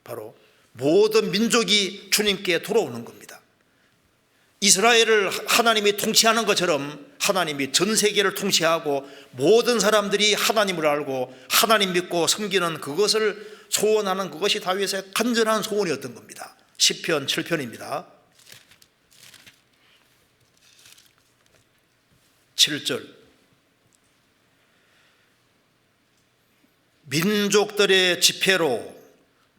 바로 모든 민족이 주님께 돌아오는 겁니다. 이스라엘을 하나님이 통치하는 것처럼 하나님이 전 세계를 통치하고 모든 사람들이 하나님을 알고 하나님 믿고 섬기는 그것을 소원하는 그것이 다윗의 간절한 소원이었던 겁니다. 시편 7편입니다. 7절 민족들의 지폐로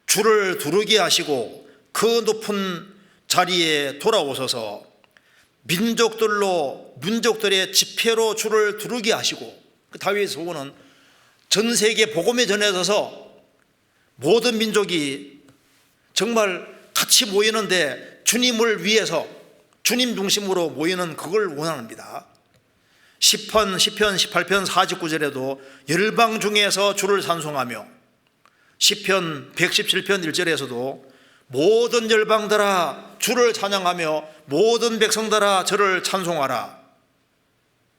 주를 두르게 하시고 그 높은 자리에 돌아오소서. 민족들의 지폐로 주를 두르게 하시고 다윗의 소원은 전 세계 복음에 전해져서 모든 민족이 정말 같이 모이는데 주님을 위해서 주님 중심으로 모이는 그걸 원합니다. 시편 18편 49절에도 열방 중에서 주를 찬송하며 시편 117편 1절에서도 모든 열방들아 주를 찬양하며 모든 백성들아 저를 찬송하라.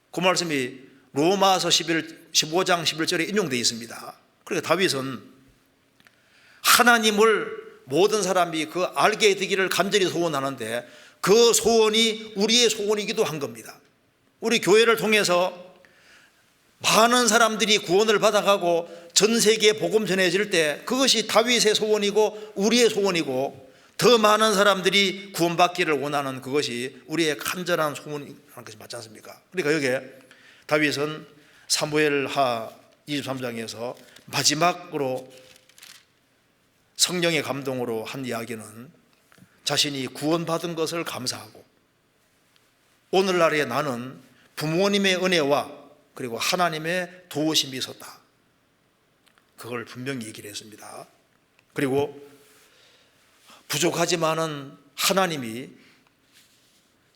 그 말씀이 로마서 15장 11절에 인용되어 있습니다. 그러니까 다윗은 하나님을 모든 사람이 그 알게 되기를 간절히 소원하는데 그 소원이 우리의 소원이기도 한 겁니다. 우리 교회를 통해서 많은 사람들이 구원을 받아가고 전 세계에 복음 전해질 때 그것이 다윗의 소원이고 우리의 소원이고 더 많은 사람들이 구원받기를 원하는 그것이 우리의 간절한 소원이라는 것이 맞지 않습니까? 그러니까 여기에 다윗은 사무엘하 23장에서 마지막으로 성령의 감동으로 한 이야기는 자신이 구원받은 것을 감사하고 오늘날에 나는 부모님의 은혜와 그리고 하나님의 도우심이 있었다. 그걸 분명히 얘기를 했습니다. 그리고 부족하지만은 하나님이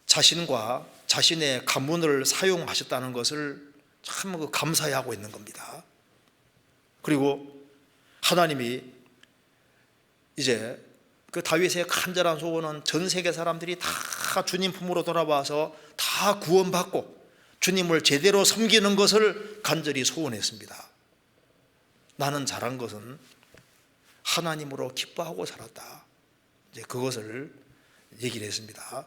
자신과 자신의 가문을 사용하셨다는 것을 참 감사해하고 있는 겁니다. 그리고 하나님이 이제 그 다윗의 간절한 소원은 전 세계 사람들이 다 주님 품으로 돌아와서 다 구원받고 주님을 제대로 섬기는 것을 간절히 소원했습니다. 나는 잘한 것은 하나님으로 기뻐하고 살았다. 이제 그것을 얘기를 했습니다.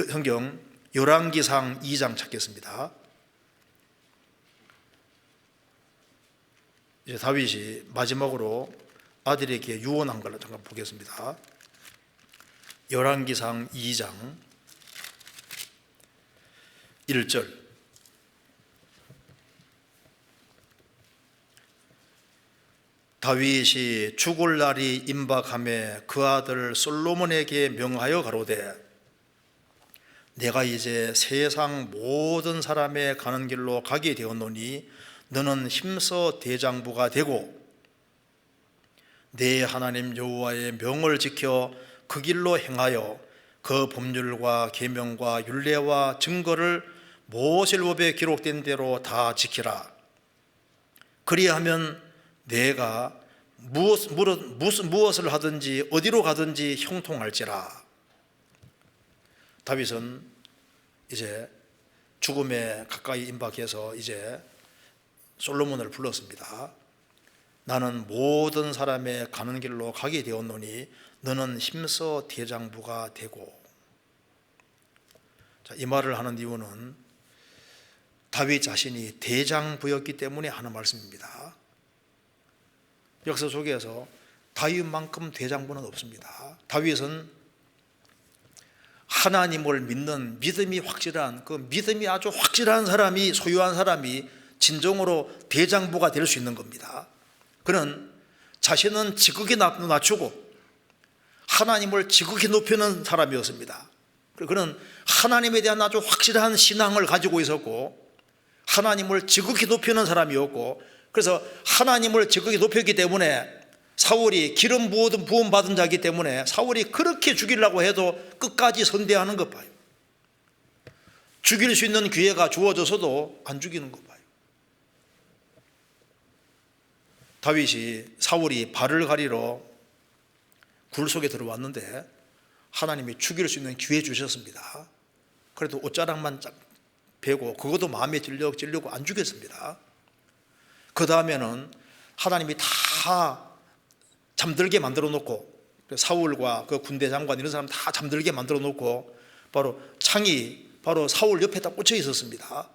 성경 열왕기상 2장 찾겠습니다. 이제 다윗이 마지막으로 아들에게 유언한 걸 잠깐 보겠습니다. 열왕기상 2장 1절 다윗이 죽을 날이 임박하매 그 아들 솔로몬에게 명하여 가로되 내가 이제 세상 모든 사람의 가는 길로 가게 되었노니 너는 힘써 대장부가 되고 내 하나님 여호와의 명을 지켜 그 길로 행하여 그 법률과 계명과 율례와 증거를 모세율법에 기록된 대로 다 지키라. 그리하면 내가 무엇을 하든지 어디로 가든지 형통할지라. 다윗은 이제 죽음에 가까이 임박해서 이제 솔로몬을 불렀습니다. 나는 모든 사람의 가는 길로 가게 되었노니 너는 힘써 대장부가 되고. 자, 이 말을 하는 이유는 다윗 자신이 대장부였기 때문에 하는 말씀입니다. 역사 속에서 다윗만큼 대장부는 없습니다. 다윗은 하나님을 믿는 믿음이 확실한 그 믿음이 아주 확실한 사람이 소유한 사람이 진정으로 대장부가 될 수 있는 겁니다. 그는 자신은 지극히 낮추고 하나님을 지극히 높이는 사람이었습니다. 그는 하나님에 대한 아주 확실한 신앙을 가지고 있었고 하나님을 지극히 높이는 사람이었고 그래서 하나님을 지극히 높였기 때문에 사울이 기름 부음 받은 자이기 때문에 사울이 그렇게 죽이려고 해도 끝까지 선대하는 것 봐요. 죽일 수 있는 기회가 주어져서도 안 죽이는 것 봐요. 다윗이 사울이 발을 가리러 굴 속에 들어왔는데 하나님이 죽일 수 있는 기회 주셨습니다. 그래도 옷자락만 베고 그것도 마음에 찔려고 안 죽였습니다. 그 다음에는 하나님이 다 잠들게 만들어 놓고 사울과 그 군대 장관 이런 사람 다 잠들게 만들어 놓고 바로 창이 바로 사울 옆에 딱 꽂혀 있었습니다.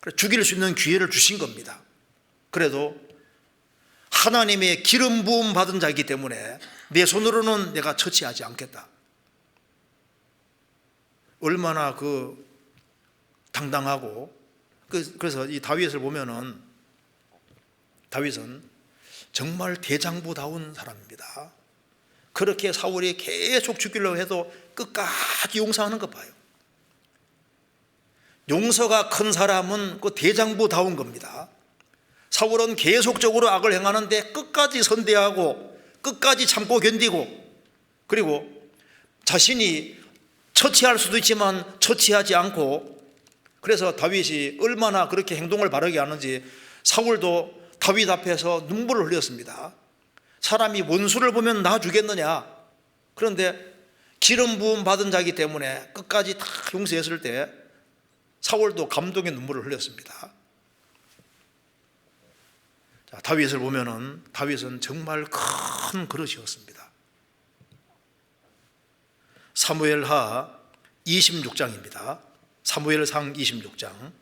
그래서 죽일 수 있는 기회를 주신 겁니다. 그래도 하나님의 기름 부음 받은 자이기 때문에 내 손으로는 내가 처치하지 않겠다. 얼마나 그 당당하고 그래서 이 다윗을 보면은 다윗은 정말 대장부다운 사람입니다. 그렇게 사울이 계속 죽이려고 해도 끝까지 용서하는 것 봐요. 용서가 큰 사람은 그 대장부다운 겁니다. 사울은 계속적으로 악을 행하는데 끝까지 선대하고 끝까지 참고 견디고 그리고 자신이 처치할 수도 있지만 처치하지 않고 그래서 다윗이 얼마나 그렇게 행동을 바르게 하는지 사울도 다윗 앞에서 눈물을 흘렸습니다. 사람이 원수를 보면 나 주겠느냐. 그런데 기름 부음 받은 자이기 때문에 끝까지 다 용서했을 때 사울도 감동의 눈물을 흘렸습니다. 자, 다윗을 보면은 다윗은 정말 큰 그릇이었습니다. 사무엘하 26장입니다. 사무엘상 26장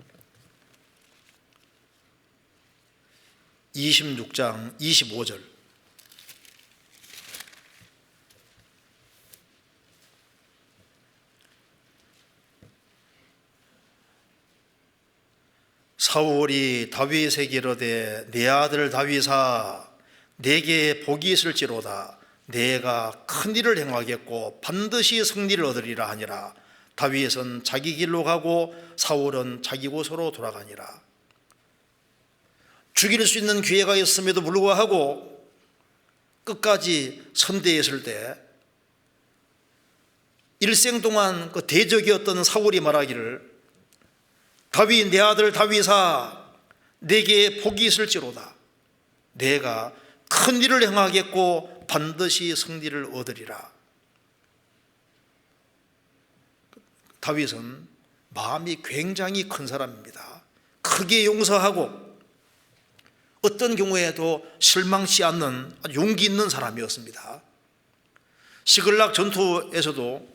25절. 사울이 다윗에게 이르되 내 아들 다윗아 내게 복이 있을지로다. 내가 큰 일을 행하겠고 반드시 승리를 얻으리라 하니라. 다윗은 자기 길로 가고 사울은 자기 곳으로 돌아가니라. 죽일 수 있는 기회가 있음에도 불구하고 끝까지 선대했을 때 일생 동안 그 대적이었던 사울이 말하기를 다윗 내 아들 다윗아 내게 복이 있을지로다. 내가 큰 일을 행하겠고 반드시 승리를 얻으리라. 다윗은 마음이 굉장히 큰 사람입니다. 크게 용서하고 어떤 경우에도 실망치 않는 아주 용기 있는 사람이었습니다. 시글락 전투에서도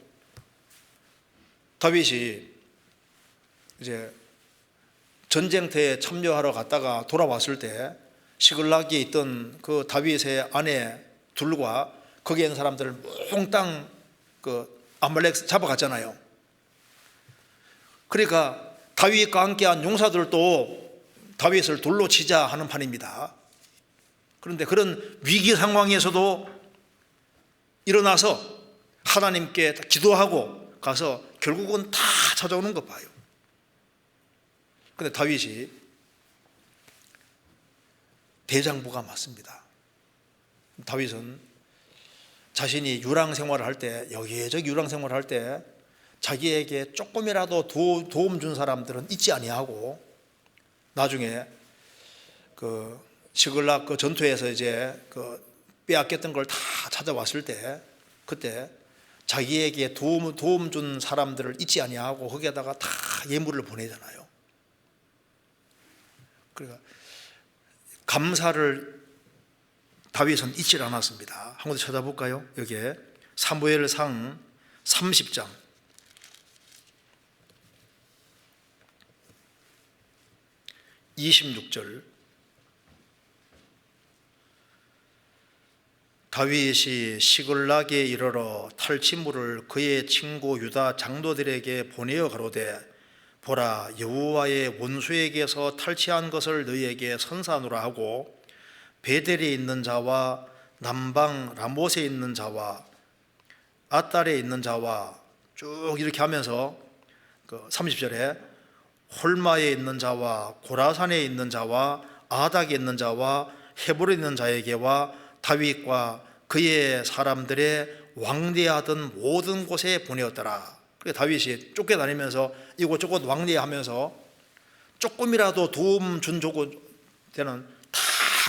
다윗이 이제 전쟁터에 참여하러 갔다가 돌아왔을 때 시글락에 있던 그 다윗의 아내 둘과 거기에 있는 사람들을 몽땅 그 아말렉 잡아갔잖아요. 그러니까 다윗과 함께한 용사들도 다윗을 돌로 치자 하는 판입니다. 그런데 그런 위기 상황에서도 일어나서 하나님께 기도하고 가서 결국은 다 찾아오는 것 봐요. 그런데 다윗이 대장부가 맞습니다. 다윗은 자신이 유랑 생활을 할 때, 여기저기 유랑 생활을 할 때 자기에게 조금이라도 도움 준 사람들은 잊지 아니하고 나중에 그 시글락 그 전투에서 이제 그 빼앗겼던 걸 다 찾아왔을 때 그때 자기에게 도움 준 사람들을 잊지 아니하고 거기에다가 다 예물을 보내잖아요. 그러니까 감사를 다윗은 잊지 않았습니다. 한 번 더 찾아볼까요? 여기에 사무엘상 30장 26절. 다윗이 시글락에 이르러 탈취물을 그의 친구 유다 장로들에게 보내어 가로되 보라 여호와의 원수에게서 탈취한 것을 너희에게 선사하노라 하고 베델에 있는 자와 남방 라못에 있는 자와 아달에 있는 자와 쭉 이렇게 하면서 그 30절에 홀마에 있는 자와 고라산에 있는 자와 아닥에 있는 자와 헤브론에 있는 자에게와 다윗과 그의 사람들의 왕래하던 모든 곳에 보내었더라. 그래서 다윗이 쫓겨다니면서 이곳저곳 왕래하면서 조금이라도 도움 준 조건에는 다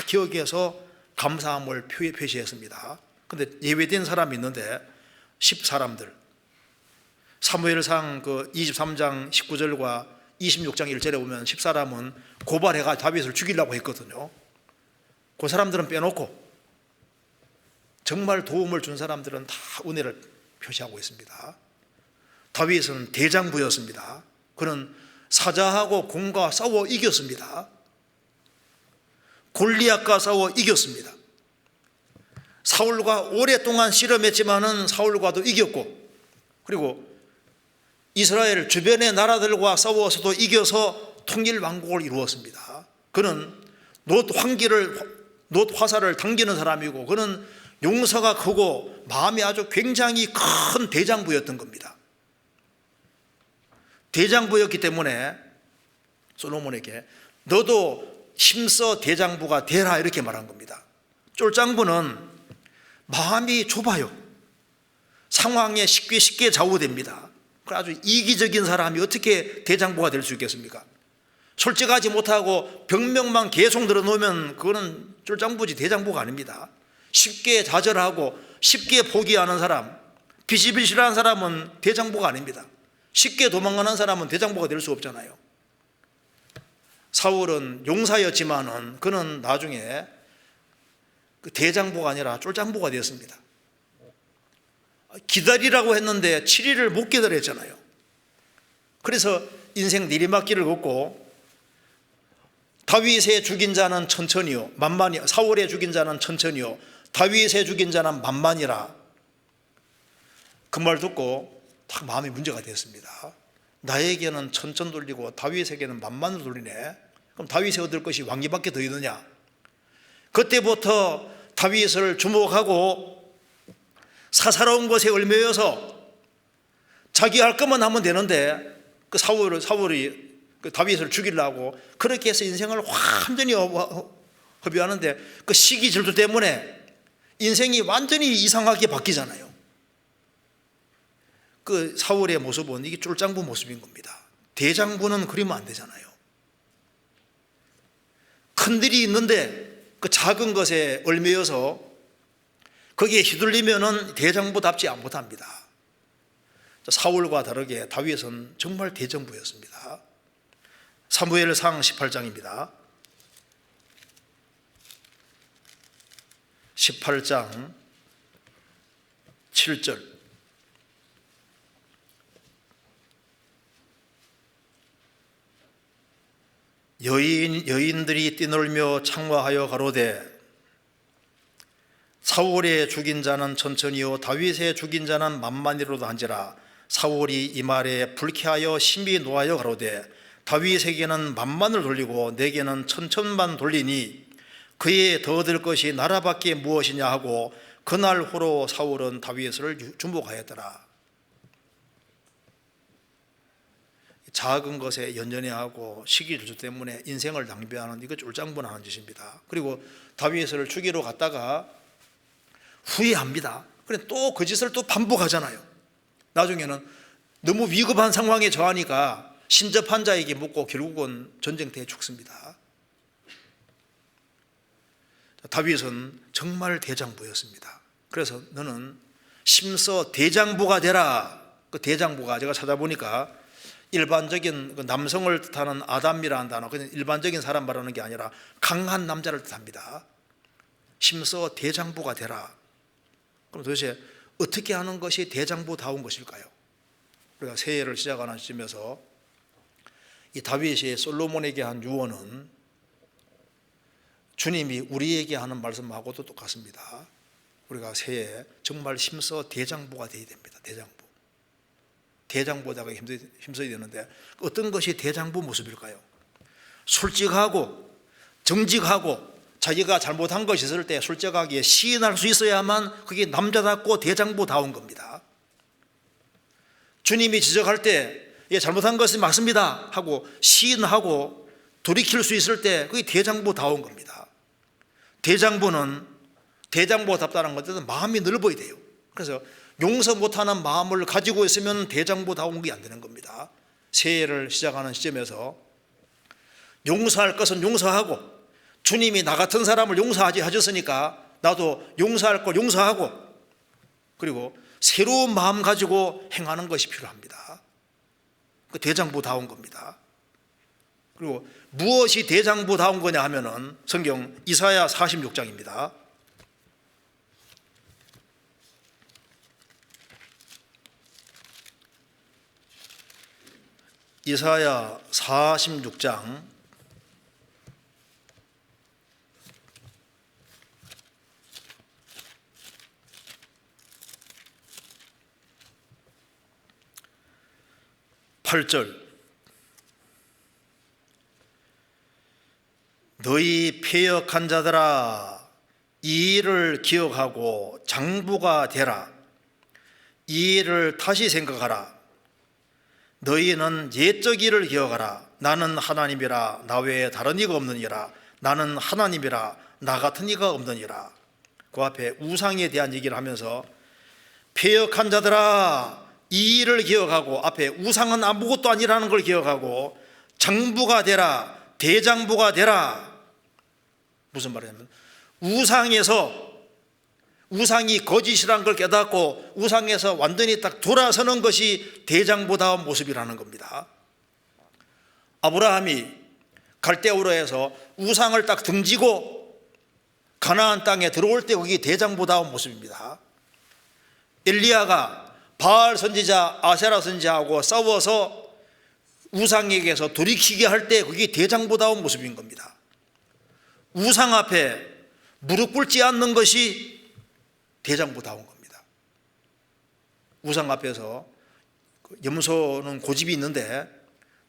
기억해서 감사함을 표시했습니다. 그런데 예외된 사람이 있는데 10사람들 사무엘상 그 23장 19절과 26장 1절에 보면 10사람은 고발해가 다윗을 죽이려고 했거든요. 그 사람들은 빼놓고 정말 도움을 준 사람들은 다 은혜를 표시하고 있습니다. 다윗은 대장부였습니다. 그는 사자하고 공과 싸워 이겼습니다. 골리앗과 싸워 이겼습니다. 사울과 오랫동안 씨름했지만은 사울과도 이겼고, 그리고 이스라엘 주변의 나라들과 싸워서도 이겨서 통일 왕국을 이루었습니다. 그는 놋 화살을 당기는 사람이고, 그는 용서가 크고 마음이 아주 굉장히 큰 대장부였던 겁니다. 대장부였기 때문에 솔로몬에게 너도 힘써 대장부가 되라 이렇게 말한 겁니다. 쫄장부는 마음이 좁아요. 상황에 쉽게 좌우됩니다. 아주 이기적인 사람이 어떻게 대장부가 될 수 있겠습니까? 솔직하지 못하고 병명만 계속 늘어놓으면 그거는 쫄장부지 대장부가 아닙니다. 쉽게 좌절하고 쉽게 포기하는 사람, 비실비실한 사람은 대장부가 아닙니다. 쉽게 도망가는 사람은 대장부가 될 수 없잖아요. 사울은 용사였지만은 그는 나중에 그 대장부가 아니라 쫄장부가 되었습니다. 기다리라고 했는데 7일을 못 기다렸잖아요. 그래서 인생 내리막길을 걷고 다윗의 죽인 자는 천천히요 만만히, 사울의 죽인 자는 천천히요 다윗의 죽인 자는 만만이라. 그 말 듣고 딱 마음이 문제가 되었습니다. 나에게는 천천 돌리고 다윗에게는 만만을 돌리네. 그럼 다윗이 얻을 것이 왕기밖에 더 있느냐. 그때부터 다윗을 주목하고 사사로운 것에 얽매여서 자기 할 것만 하면 되는데 그 사울이 그 다윗을 죽이려고 그렇게 해서 인생을 완전히 허비하는데 그 시기 질투 때문에 인생이 완전히 이상하게 바뀌잖아요. 그 사울의 모습은 이게 쫄장부 모습인 겁니다. 대장부는 그리면 안 되잖아요. 큰 일이 있는데 그 작은 것에 얽매여서 거기에 휘둘리면은 대장부답지 못합니다. 사울과 다르게 다윗은 정말 대장부였습니다. 사무엘상 18장입니다. 18장 7절. 여인들이 뛰놀며 창화하여 가로되 사울의 죽인 자는 천천히요 다윗의 죽인 자는 만만히로도 한지라. 사울이 이 말에 불쾌하여 심히 노하여 가로되 다윗에게는 만만을 돌리고 내게는 천천만 돌리니 그의 더 얻을 것이 나라밖에 무엇이냐 하고 그날 후로 사울은 다윗을 주목하였더라. 작은 것에 연연해하고 시기질투 때문에 인생을 낭비하는 이거 쫄장분하는 짓입니다. 그리고 다윗을 죽이러 갔다가 후회합니다. 그래 또 그 짓을 또 반복하잖아요. 나중에는 너무 위급한 상황에 처하니까 신접한 자에게 묻고 결국은 전쟁터에 죽습니다. 다윗은 정말 대장부였습니다. 그래서 너는 심서 대장부가 되라. 그 대장부가 제가 찾아보니까 일반적인 남성을 뜻하는 아담이라는 단어, 그냥 일반적인 사람 말하는 게 아니라 강한 남자를 뜻합니다. 심서 대장부가 되라. 그럼 도대체 어떻게 하는 것이 대장부다운 것일까요? 우리가 새해를 시작하는 시점에서 이 다윗이 솔로몬에게 한 유언은 주님이 우리에게 하는 말씀하고도 똑같습니다. 우리가 새해에 정말 심서 대장부가 되어야 됩니다. 대장부다가 힘써야 되는데 어떤 것이 대장부 모습일까요? 솔직하고 정직하고 자기가 잘못한 것이 있을 때 솔직하게 시인할 수 있어야만 그게 남자답고 대장부다운 겁니다. 주님이 지적할 때 잘못한 것이 맞습니다 하고 시인하고 돌이킬 수 있을 때 그게 대장부다운 겁니다. 대장부는 대장부답다는 것은 마음이 넓어야 돼요. 그래서 용서 못하는 마음을 가지고 있으면 대장부다운 게 안 되는 겁니다. 새해를 시작하는 시점에서 용서할 것은 용서하고 주님이 나 같은 사람을 용서하지 하셨으니까 나도 용서할 걸 용서하고 그리고 새로운 마음 가지고 행하는 것이 필요합니다. 그 대장부다운 겁니다. 그리고 무엇이 대장부다운 거냐 하면은 성경 이사야 46장입니다. 이사야 46장 8절. 너희 패역한 자들아 이 일을 기억하고 장부가 되라. 이 일을 다시 생각하라. 너희는 옛적 일을 기억하라. 나는 하나님이라 나 외에 다른 이가 없느니라. 나는 하나님이라 나 같은 이가 없느니라. 그 앞에 우상에 대한 얘기를 하면서 패역한 자들아 이 일을 기억하고 앞에 우상은 아무것도 아니라는 걸 기억하고 장부가 되라. 대장부가 되라. 무슨 말이냐면 우상에서 우상이 거짓이란 걸 깨닫고 우상에서 완전히 딱 돌아서는 것이 대장부다운 모습이라는 겁니다. 아브라함이 갈대우르에서 우상을 딱 등지고 가나안 땅에 들어올 때 그게 대장부다운 모습입니다. 엘리야가 바알 선지자 아세라 선지자하고 싸워서 우상에게서 돌이키게 할 때 그게 대장부다운 모습인 겁니다. 우상 앞에 무릎 꿇지 않는 것이 대장부다운 겁니다. 우상 앞에서 염소는 고집이 있는데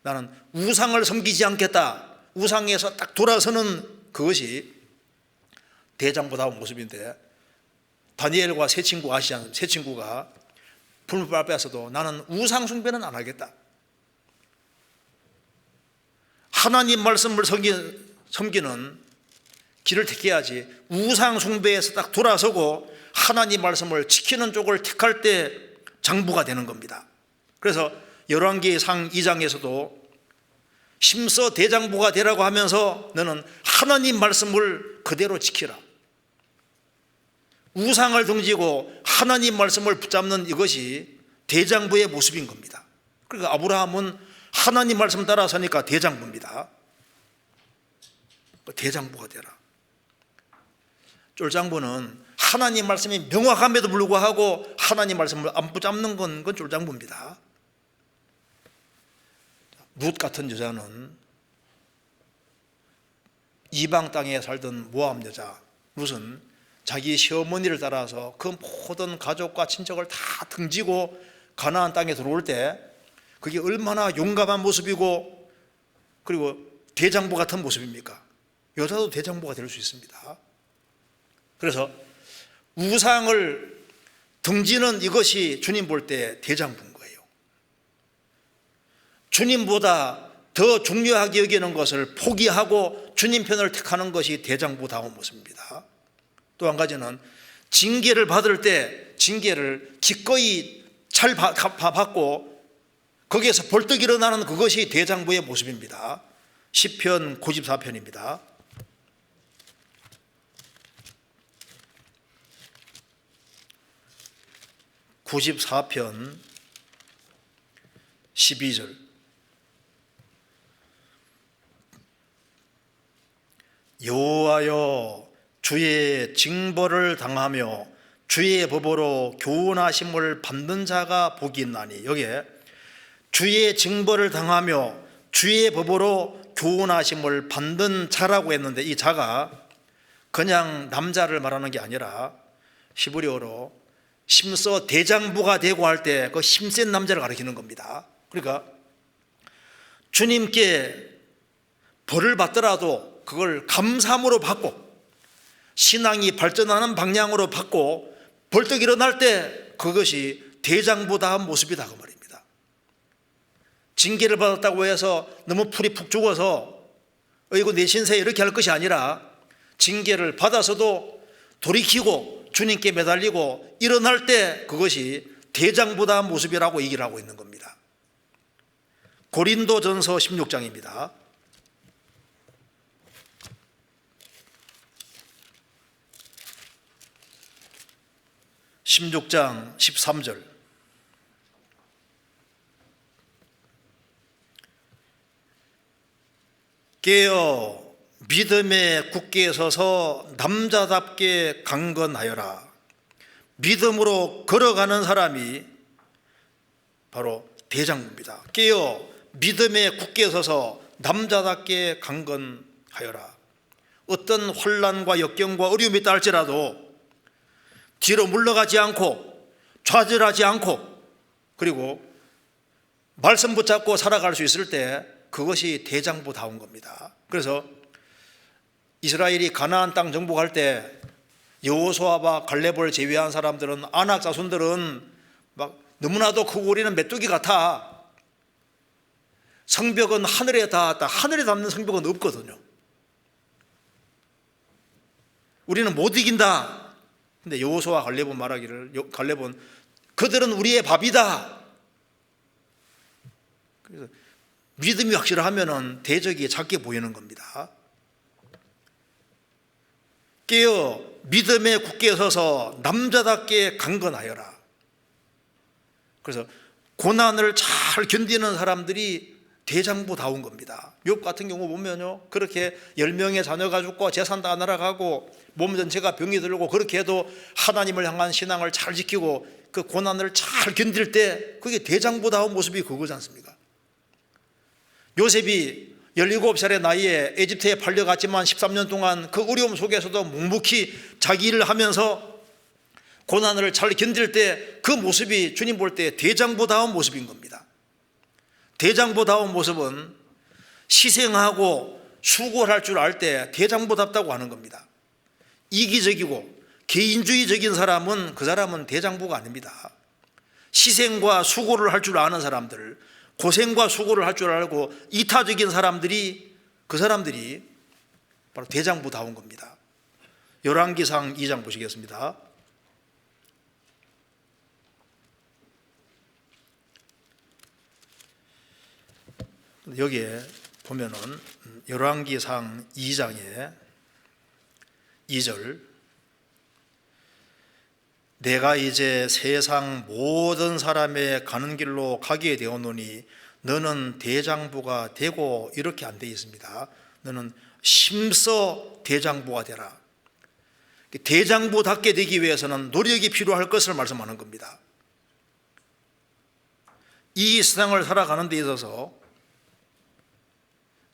나는 우상을 섬기지 않겠다, 우상에서 딱 돌아서는 그것이 대장부다운 모습인데, 다니엘과 세 친구가 불법 앞에서도 나는 우상 숭배는 안 하겠다, 하나님 말씀을 섬기는 길을 택해야지, 우상 숭배에서 딱 돌아서고 하나님 말씀을 지키는 쪽을 택할 때 장부가 되는 겁니다. 그래서 열왕기상 2장에서도 심서 대장부가 되라고 하면서 너는 하나님 말씀을 그대로 지키라, 우상을 등지고 하나님 말씀을 붙잡는 이것이 대장부의 모습인 겁니다. 그러니까 아브라함은 하나님 말씀 따라서니까 대장부입니다. 대장부가 되라. 쫄장부는 하나님 말씀이 명확함에도 불구하고 하나님 말씀을 안 붙잡는 건 쫄장부입니다. 룻 같은 여자는 이방 땅에 살던 모압 여자 룻은 자기 시어머니를 따라서 그 모든 가족과 친척을 다 등지고 가나안 땅에 들어올 때 그게 얼마나 용감한 모습이고 그리고 대장부 같은 모습입니까? 여자도 대장부가 될 수 있습니다. 그래서 우상을 등지는 이것이 주님 볼 때 대장부인 거예요. 주님보다 더 중요하게 여기는 것을 포기하고 주님 편을 택하는 것이 대장부다운 모습입니다. 또 한 가지는 징계를 받을 때 징계를 기꺼이 잘 받고 거기에서 벌떡 일어나는 그것이 대장부의 모습입니다. 시편 94편입니다. (94편) 12절 여호와여 주의 징벌을 당하며 주의 법으로 교훈하심을 받는 자가 복이 있나니, 여기에 주의 징벌을 당하며 주의 법으로 교훈하심을 받는 자라고 했는데 이 자가 그냥 남자를 말하는 게 아니라 히브리어로 심서 대장부가 되고 할 때 그 힘센 남자를 가리키는 겁니다. 그러니까 주님께 벌을 받더라도 그걸 감사함으로 받고 신앙이 발전하는 방향으로 받고 벌떡 일어날 때 그것이 대장부다운 모습이다 그 말입니다. 징계를 받았다고 해서 너무 풀이 푹 죽어서 어이구 내 신세 이렇게 할 것이 아니라 징계를 받아서도 돌이키고 주님께 매달리고 일어날 때 그것이 대장부다운 모습이라고 얘기를 하고 있는 겁니다. 고린도전서 16장입니다. 16장 13절 깨어 믿음에 굳게 서서 남자답게 강건하여라. 믿음으로 걸어가는 사람이 바로 대장부입니다. 깨어 믿음에 굳게 서서 남자답게 강건하여라. 어떤 혼란과 역경과 어려움이 있다 할지라도 뒤로 물러가지 않고 좌절하지 않고 그리고 말씀 붙잡고 살아갈 수 있을 때 그것이 대장부다운 겁니다. 그래서 이스라엘이 가나안 땅 정복할 때 여호수아와 갈렙을 제외한 사람들은 아낙 자손들은 막 너무나도 크고 우리는 메뚜기 같아. 성벽은 하늘에 닿았다. 하늘에 닿는 성벽은 없거든요. 우리는 못 이긴다. 근데 여호수아 갈렙은 말하기를 갈렙은 그들은 우리의 밥이다. 그래서 믿음이 확실하면은 대적이 작게 보이는 겁니다. 깨어 믿음에 굳게 서서 남자답게 강건하여라. 그래서 고난을 잘 견디는 사람들이 대장부다운 겁니다. 욥 같은 경우 보면요, 그렇게 10명의 자녀가 죽고 재산 다 날아가고 몸 전체가 병이 들고 그렇게 해도 하나님을 향한 신앙을 잘 지키고 그 고난을 잘 견딜 때 그게 대장부다운 모습이 그거지 않습니까? 요셉이 17살의 나이에 에집트에 팔려갔지만 13년 동안 그 어려움 속에서도 묵묵히 자기 일을 하면서 고난을 잘 견딜 때 그 모습이 주님 볼 때 대장부다운 모습인 겁니다. 대장부다운 모습은 희생하고 수고를 할 줄 알 때 대장부답다고 하는 겁니다. 이기적이고 개인주의적인 사람은 그 사람은 대장부가 아닙니다. 희생과 수고를 할 줄 아는 사람들, 고생과 수고를 할 줄 알고 이타적인 사람들이, 그 사람들이 바로 대장부다운 겁니다. 열왕기상 2장 보시겠습니다. 여기에 보면은 열왕기상 2장에 2절, 내가 이제 세상 모든 사람의 가는 길로 가게 되었노니 너는 대장부가 되고, 이렇게 안 되어 있습니다. 너는 심서 대장부가 되라. 대장부답게 되기 위해서는 노력이 필요할 것을 말씀하는 겁니다. 이 세상을 살아가는 데 있어서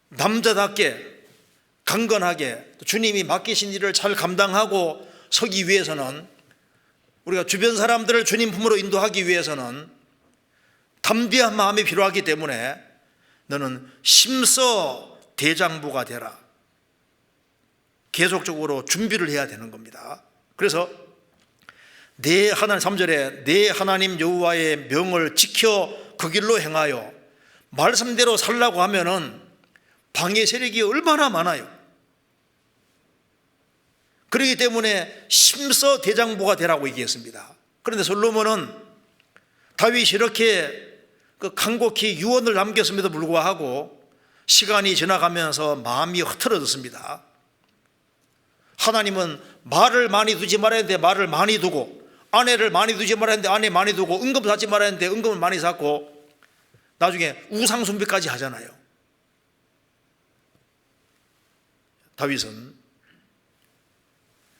남자답게 강건하게 주님이 맡기신 일을 잘 감당하고 서기 위해서는, 우리가 주변 사람들을 주님 품으로 인도하기 위해서는 담대한 마음이 필요하기 때문에 너는 심서 대장부가 되라. 계속적으로 준비를 해야 되는 겁니다. 그래서 내 하나님, 3절에 내 하나님 여호와의 명을 지켜 그 길로 행하여 말씀대로 살라고 하면은 방해 세력이 얼마나 많아요. 그렇기 때문에 심서 대장부가 되라고 얘기했습니다. 그런데 솔로몬은 다윗이 이렇게 간곡히 유언을 남겼음에도 불구하고 시간이 지나가면서 마음이 흐트러졌습니다. 하나님은 말을 많이 두지 말아야 했는데 말을 많이 두고, 아내를 많이 두지 말아야 했는데 아내 많이 두고, 은금 쌓지 말아야 했는데 은금을 많이 쌓고, 나중에 우상숭배까지 하잖아요. 다윗은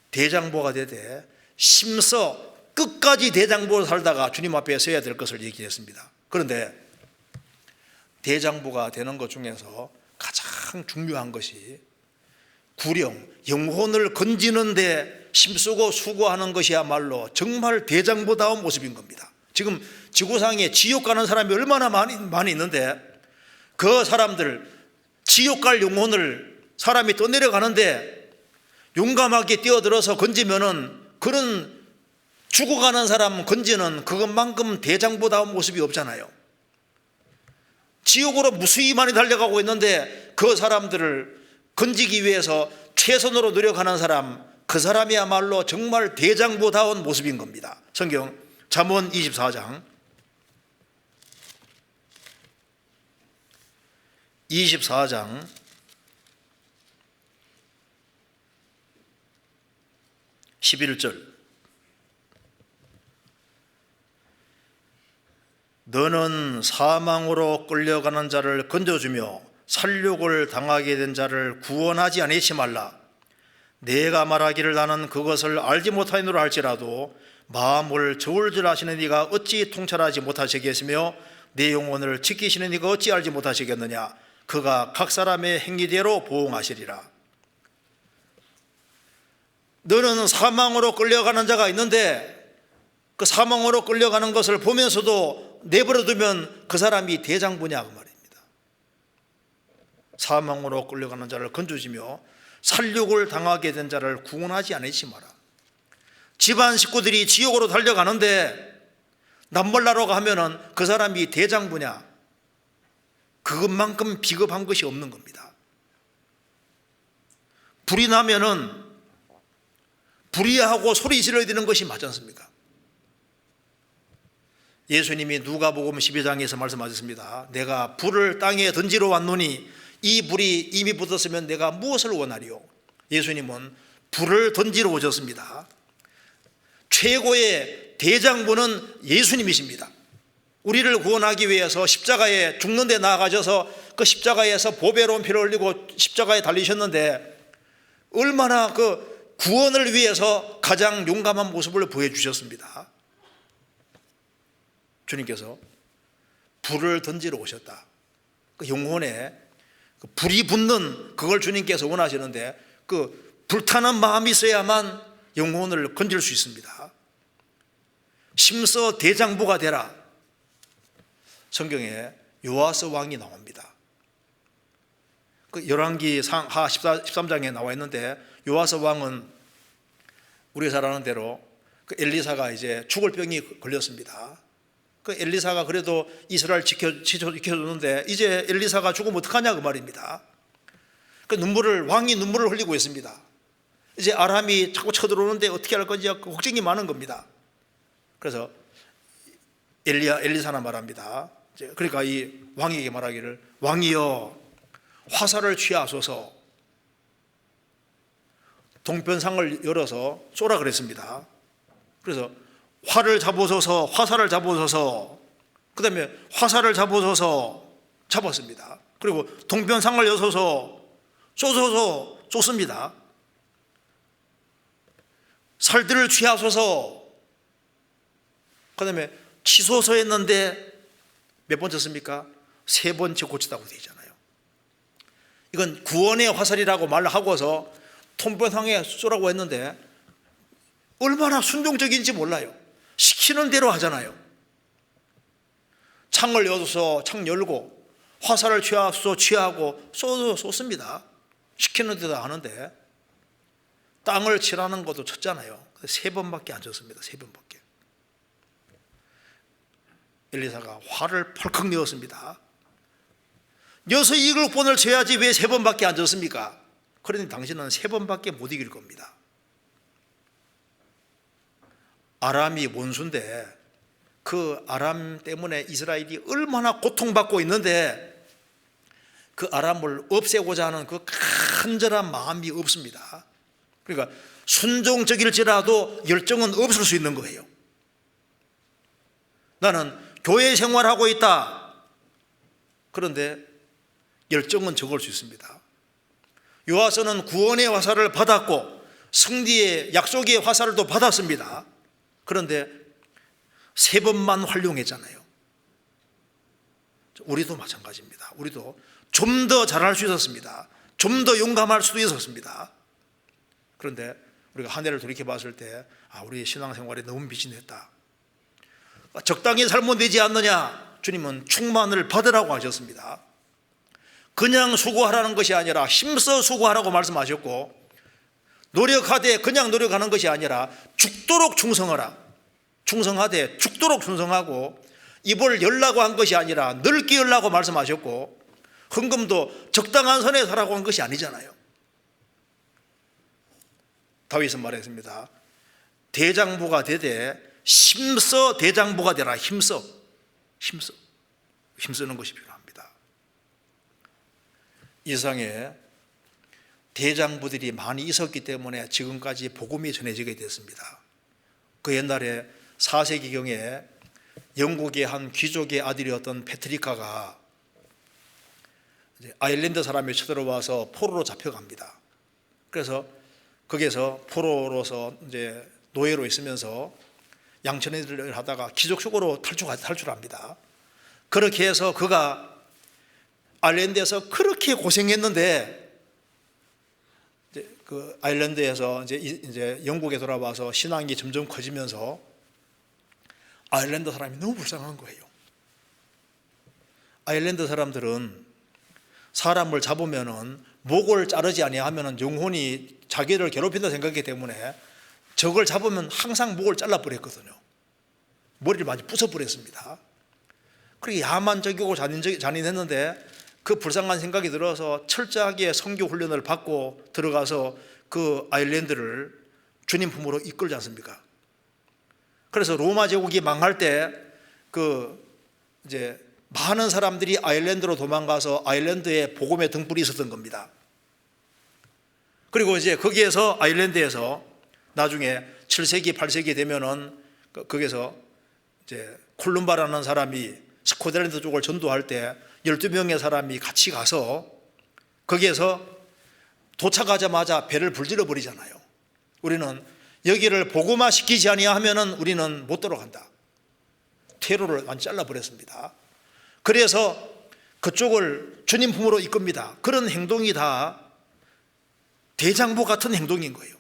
대장부가 되되 심서 끝까지 대장부로 살다가 주님 앞에 서야 될 것을 얘기했습니다. 그런데 대장부가 되는 것 중에서 가장 중요한 것이 구령, 영혼을 건지는데 힘쓰고 수고하는 것이야말로 정말 대장부다운 모습인 겁니다. 지금 지구상에 지옥 가는 사람이 얼마나 많이 있는데, 그 사람들, 지옥 갈 영혼을 사람이 떠내려가는데 용감하게 뛰어들어서 건지면은, 그런 죽어가는 사람 건지는 그것만큼 대장부다운 모습이 없잖아요. 지옥으로 무수히 많이 달려가고 있는데 그 사람들을 건지기 위해서 최선으로 노력하는 사람, 그 사람이야말로 정말 대장부다운 모습인 겁니다. 성경 잠언 24장 11절, 너는 사망으로 끌려가는 자를 건져주며 살육을 당하게 된 자를 구원하지 아니치 말라. 내가 말하기를 나는 그것을 알지 못하노라 할지라도 마음을 저울 줄 아시는 이가 어찌 통찰하지 못하시겠으며 내 영혼을 지키시는 이가 어찌 알지 못하시겠느냐. 그가 각 사람의 행위대로 보응하시리라. 너는 사망으로 끌려가는 자가 있는데 그 사망으로 끌려가는 것을 보면서도 내버려 두면 그 사람이 대장부냐, 그 말입니다. 사망으로 끌려가는 자를 건져주며 살육을 당하게 된 자를 구원하지 아니치 마라. 집안 식구들이 지옥으로 달려가는데 남몰라라고 하면은 그 사람이 대장부냐, 그것만큼 비겁한 것이 없는 겁니다. 불이 나면은 불이하고 소리 질러야 되는 것이 맞지 않습니까? 예수님이 누가복음 12장에서 말씀하셨습니다. 내가 불을 땅에 던지러 왔노니 이 불이 이미 붙었으면 내가 무엇을 원하리요? 예수님은 불을 던지러 오셨습니다. 최고의 대장부는 예수님이십니다. 우리를 구원하기 위해서 십자가에 죽는 데 나아가셔서 그 십자가에서 보배로운 피를 흘리고 십자가에 달리셨는데 얼마나 그 구원을 위해서 가장 용감한 모습을 보여주셨습니다. 주님께서 불을 던지러 오셨다. 그 영혼에 그 불이 붙는 그걸 주님께서 원하시는데 그 불타는 마음이 있어야만 영혼을 건질 수 있습니다. 심서 대장부가 되라. 성경에 요아스 왕이 나옵니다. 그 열왕기 하 13장에 나와 있는데 요아스 왕은 우리가 잘 아는 대로 그 엘리사가 이제 죽을 병이 걸렸습니다. 그 엘리사가 그래도 이스라엘 지켜줬는데 이제 엘리사가 죽으면 어떡하냐 그 말입니다. 그 왕이 눈물을 흘리고 있습니다. 이제 아람이 자꾸 쳐들어오는데 어떻게 할 건지 걱정이 많은 겁니다. 그래서 엘리사나 말합니다. 그러니까 이 왕에게 말하기를 왕이여 화살을 취하소서 동편상을 열어서 쏘라 그랬습니다. 그래서 화살을 잡으소서 그 다음에 화살을 잡으소서 잡았습니다. 그리고 동편상을 여소서 쏘소서 쏘습니다. 살들을 취하소서 그 다음에 치소서 했는데 몇 번 쳤습니까? 3번째 고쳤다고 되어 있잖아요. 이건 구원의 화살이라고 말하고서 통변상에 쏘라고 했는데 얼마나 순종적인지 몰라요. 시키는 대로 하잖아요. 창을 여서 창 열고 화살을 취하고 쏘습니다. 시키는 대로 하는데 땅을 치라는 것도 쳤잖아요. 3번밖에 안 쳤습니다. 3번밖에. 엘리사가 화를 펄컥 내었습니다. 6, 7번을 쳐야지 왜 3번밖에 안 쳤습니까? 그러니 당신은 3번밖에 못 이길 겁니다. 아람이 원수인데 그 아람 때문에 이스라엘이 얼마나 고통받고 있는데 그 아람을 없애고자 하는 그 간절한 마음이 없습니다. 그러니까 순종적일지라도 열정은 없을 수 있는 거예요. 나는 교회 생활하고 있다. 그런데 열정은 적을 수 있습니다. 요아스는 구원의 화살을 받았고 승리의 약속의 화살을 또 받았습니다. 그런데 3번만 활용했잖아요. 우리도 마찬가지입니다. 우리도 좀 더 잘할 수 있었습니다. 좀 더 용감할 수도 있었습니다. 그런데 우리가 한 해를 돌이켜봤을 때 우리의 신앙생활에 너무 미진했다. 적당히 살면 되지 않느냐. 주님은 충만을 받으라고 하셨습니다. 그냥 수고하라는 것이 아니라 힘써 수고하라고 말씀하셨고 노력하되 그냥 노력하는 것이 아니라 죽도록 충성하라. 충성하되 죽도록 충성하고 입을 열라고 한 것이 아니라 넓게 열라고 말씀하셨고 헌금도 적당한 선에 하라고 한 것이 아니잖아요. 다윗은 말했습니다. 대장부가 되되 힘써 대장부가 되라. 힘쓰는 것이 필요합니다. 이 세상에 대장부들이 많이 있었기 때문에 지금까지 복음이 전해지게 됐습니다. 그 옛날에 4세기경에 영국의 한 귀족의 아들이었던 페트리카가 아일랜드 사람이 쳐들어와서 포로로 잡혀갑니다. 그래서 거기에서 포로로서 이제 노예로 있으면서 양천일을 하다가 기적적으로 탈출합니다. 그렇게 해서 그가 아일랜드에서 그렇게 고생했는데 그 아일랜드에서 이제 영국에 돌아와서 신앙이 점점 커지면서 아일랜드 사람이 너무 불쌍한 거예요. 아일랜드 사람들은 사람을 잡으면은 목을 자르지 아니하면은 영혼이 자기를 괴롭힌다 생각하기 때문에 적을 잡으면 항상 목을 잘라버렸거든요. 머리를 많이 부숴버렸습니다. 그렇게 야만적이고 잔인했는데 그 불쌍한 생각이 들어서 철저하게 선교 훈련을 받고 들어가서 그 아일랜드를 주님 품으로 이끌지 않습니까? 그래서 로마 제국이 망할 때 이제 많은 사람들이 아일랜드로 도망가서 아일랜드에 복음의 등불이 있었던 겁니다. 그리고 이제 거기에서 아일랜드에서 나중에 7세기, 8세기 되면은 거기서 이제 콜룸바라는 사람이 스코틀랜드 쪽을 전도할 때 12명의 사람이 같이 가서 거기에서 도착하자마자 배를 불질러 버리잖아요. 우리는 여기를 복음화 시키지 아니하면은 우리는 못 들어간다. 퇴로를 완전 잘라버렸습니다. 그래서 그쪽을 주님 품으로 이끕니다. 그런 행동이 다 대장부 같은 행동인 거예요.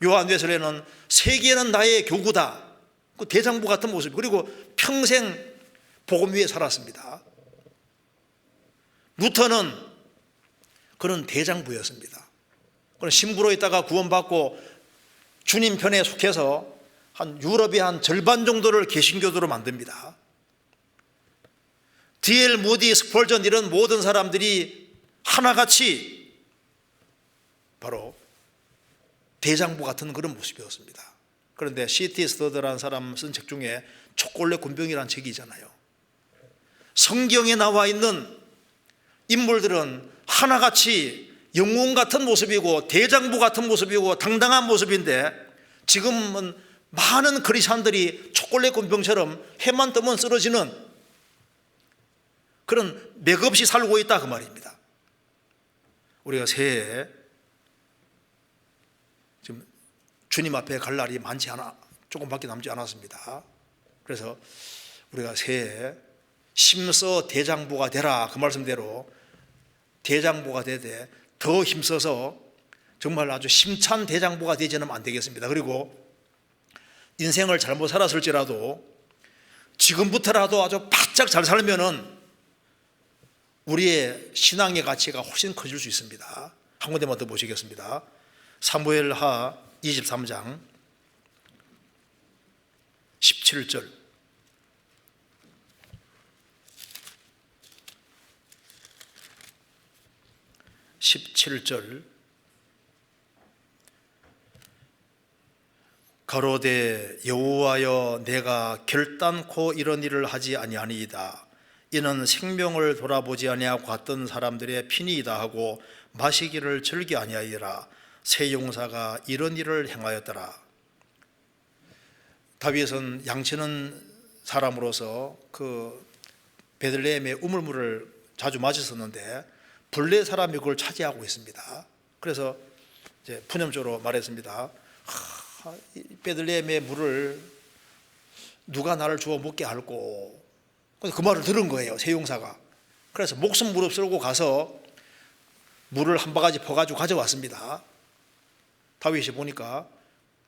요한웨슬레는 세계는 나의 교구다. 그 대장부 같은 모습. 그리고 평생 복음 위에 살았습니다. 루터는 그런 대장부였습니다. 그런 신부로 있다가 구원받고 주님 편에 속해서 한 유럽의 한 절반 정도를 개신교도로 만듭니다. D.L. 무디, 스펄전 이런 모든 사람들이 하나같이 바로 대장부 같은 그런 모습이었습니다. 그런데 C.T. 스터드라는 사람 쓴 책 중에 초콜릿 군병이라는 책이 있잖아요. 성경에 나와 있는 인물들은 하나같이 영웅 같은 모습이고 대장부 같은 모습이고 당당한 모습인데 지금은 많은 크리스찬들이 초콜릿 군병처럼 해만 뜨면 쓰러지는 그런 맥없이 살고 있다 그 말입니다. 우리가 새해에 지금 주님 앞에 갈 날이 많지 않아 조금밖에 남지 않았습니다. 그래서 우리가 새해에 힘써 대장부가 되라 그 말씀대로 대장부가 되되 더 힘써서 정말 아주 힘찬 대장부가 되지 않으면 안 되겠습니다. 그리고 인생을 잘못 살았을지라도 지금부터라도 아주 바짝 잘 살면은 우리의 신앙의 가치가 훨씬 커질 수 있습니다. 한 군데만 더 보시겠습니다. 사무엘하 23장 17절 17절 가로되 여호와여 내가 결단코 이런 일을 하지 아니하니이다. 이는 생명을 돌아보지 아니하고 갔던 사람들의 피니이다 하고 마시기를 즐기 아니하리라. 새 용사가 이런 일을 행하였더라. 다윗은 양치는 사람으로서 그 베들레헴의 우물물을 자주 마셨었는데 블레 사람이 그걸 차지하고 있습니다. 그래서 이제 푸념조로 말했습니다. 베들레헴의 물을 누가 나를 주워 먹게 할꼬. 그 말을 들은 거예요, 새 용사가. 그래서 목숨 무릅쓰고 가서 물을 한 바가지 퍼가지고 가져왔습니다. 다윗이 보니까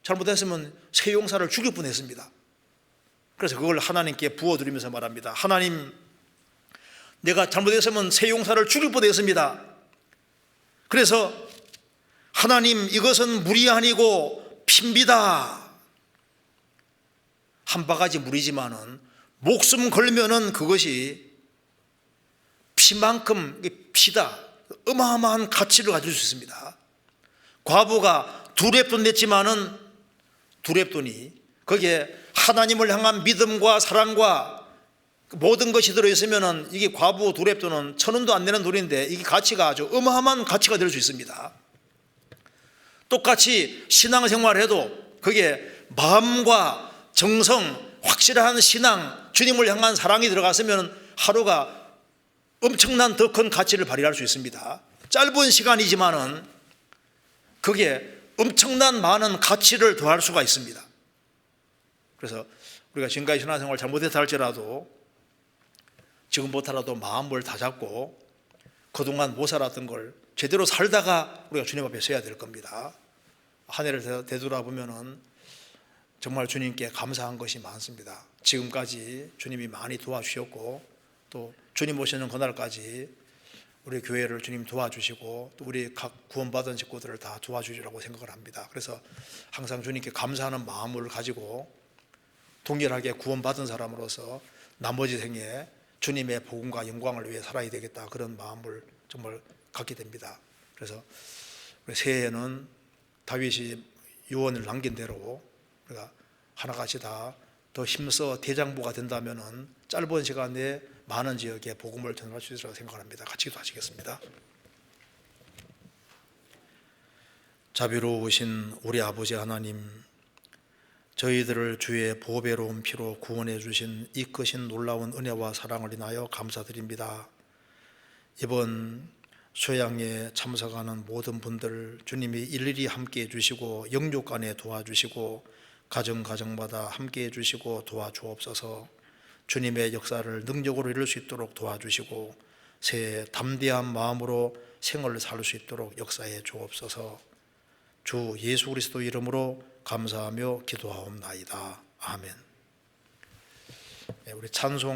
잘못했으면 새 용사를 죽일 뻔했습니다. 그래서 그걸 하나님께 부어드리면서 말합니다. 하나님, 내가 잘못했으면 새 용사를 죽일 뻔했습니다. 그래서 하나님, 이것은 물이 아니고 피입니다. 한 바가지 물이지만은 목숨 걸면은 그것이 피만큼 피다. 어마어마한 가치를 가질 수 있습니다. 과부가 두 렙돈 냈지만은 두 렙돈이 거기에 하나님을 향한 믿음과 사랑과 모든 것이 들어있으면은 이게 과부 두 렙돈은 1,000원도 안 되는 돈인데 이게 가치가 아주 어마어마한 가치가 될 수 있습니다. 똑같이 신앙생활을 해도 그게 마음과 정성, 확실한 신앙, 주님을 향한 사랑이 들어갔으면 하루가 엄청난 더 큰 가치를 발휘할 수 있습니다. 짧은 시간이지만은 그게 엄청난 많은 가치를 더할 수가 있습니다. 그래서 우리가 지금까지 신앙생활 잘못했다 할지라도 지금부터라도 마음을 다잡고 그동안 못 살았던 걸 제대로 살다가 우리가 주님 앞에 서야 될 겁니다. 한 해를 되돌아보면은 정말 주님께 감사한 것이 많습니다. 지금까지 주님이 많이 도와주셨고 또 주님 오시는 그날까지 우리 교회를 주님 도와주시고 또 우리 각 구원받은 식구들을 다 도와주시라고 생각을 합니다. 그래서 항상 주님께 감사하는 마음을 가지고 동일하게 구원받은 사람으로서 나머지 생에 주님의 복음과 영광을 위해 살아야 되겠다, 그런 마음을 정말 갖게 됩니다. 그래서 새해에는 다윗이 유언을 남긴 대로 우리가 하나같이 다 더 힘써 대장부가 된다면은 짧은 시간 내에 많은 지역에 복음을 전할 수 있으리라고 생각합니다. 같이 기도하시겠습니다. 자비로우신 우리 아버지 하나님, 저희들을 주의 보배로운 피로 구원해 주신 이 크신 놀라운 은혜와 사랑을 인하여 감사드립니다. 이번 수양에 참석하는 모든 분들 주님이 일일이 함께해 주시고 영육 간에 도와주시고 가정마다 함께해 주시고 도와주옵소서. 주님의 역사를 능력으로 이룰 수 있도록 도와주시고 새 담대한 마음으로 생을 살 수 있도록 역사해 주옵소서. 주 예수 그리스도 이름으로 감사하며 기도하옵나이다. 아멘. 우리 찬송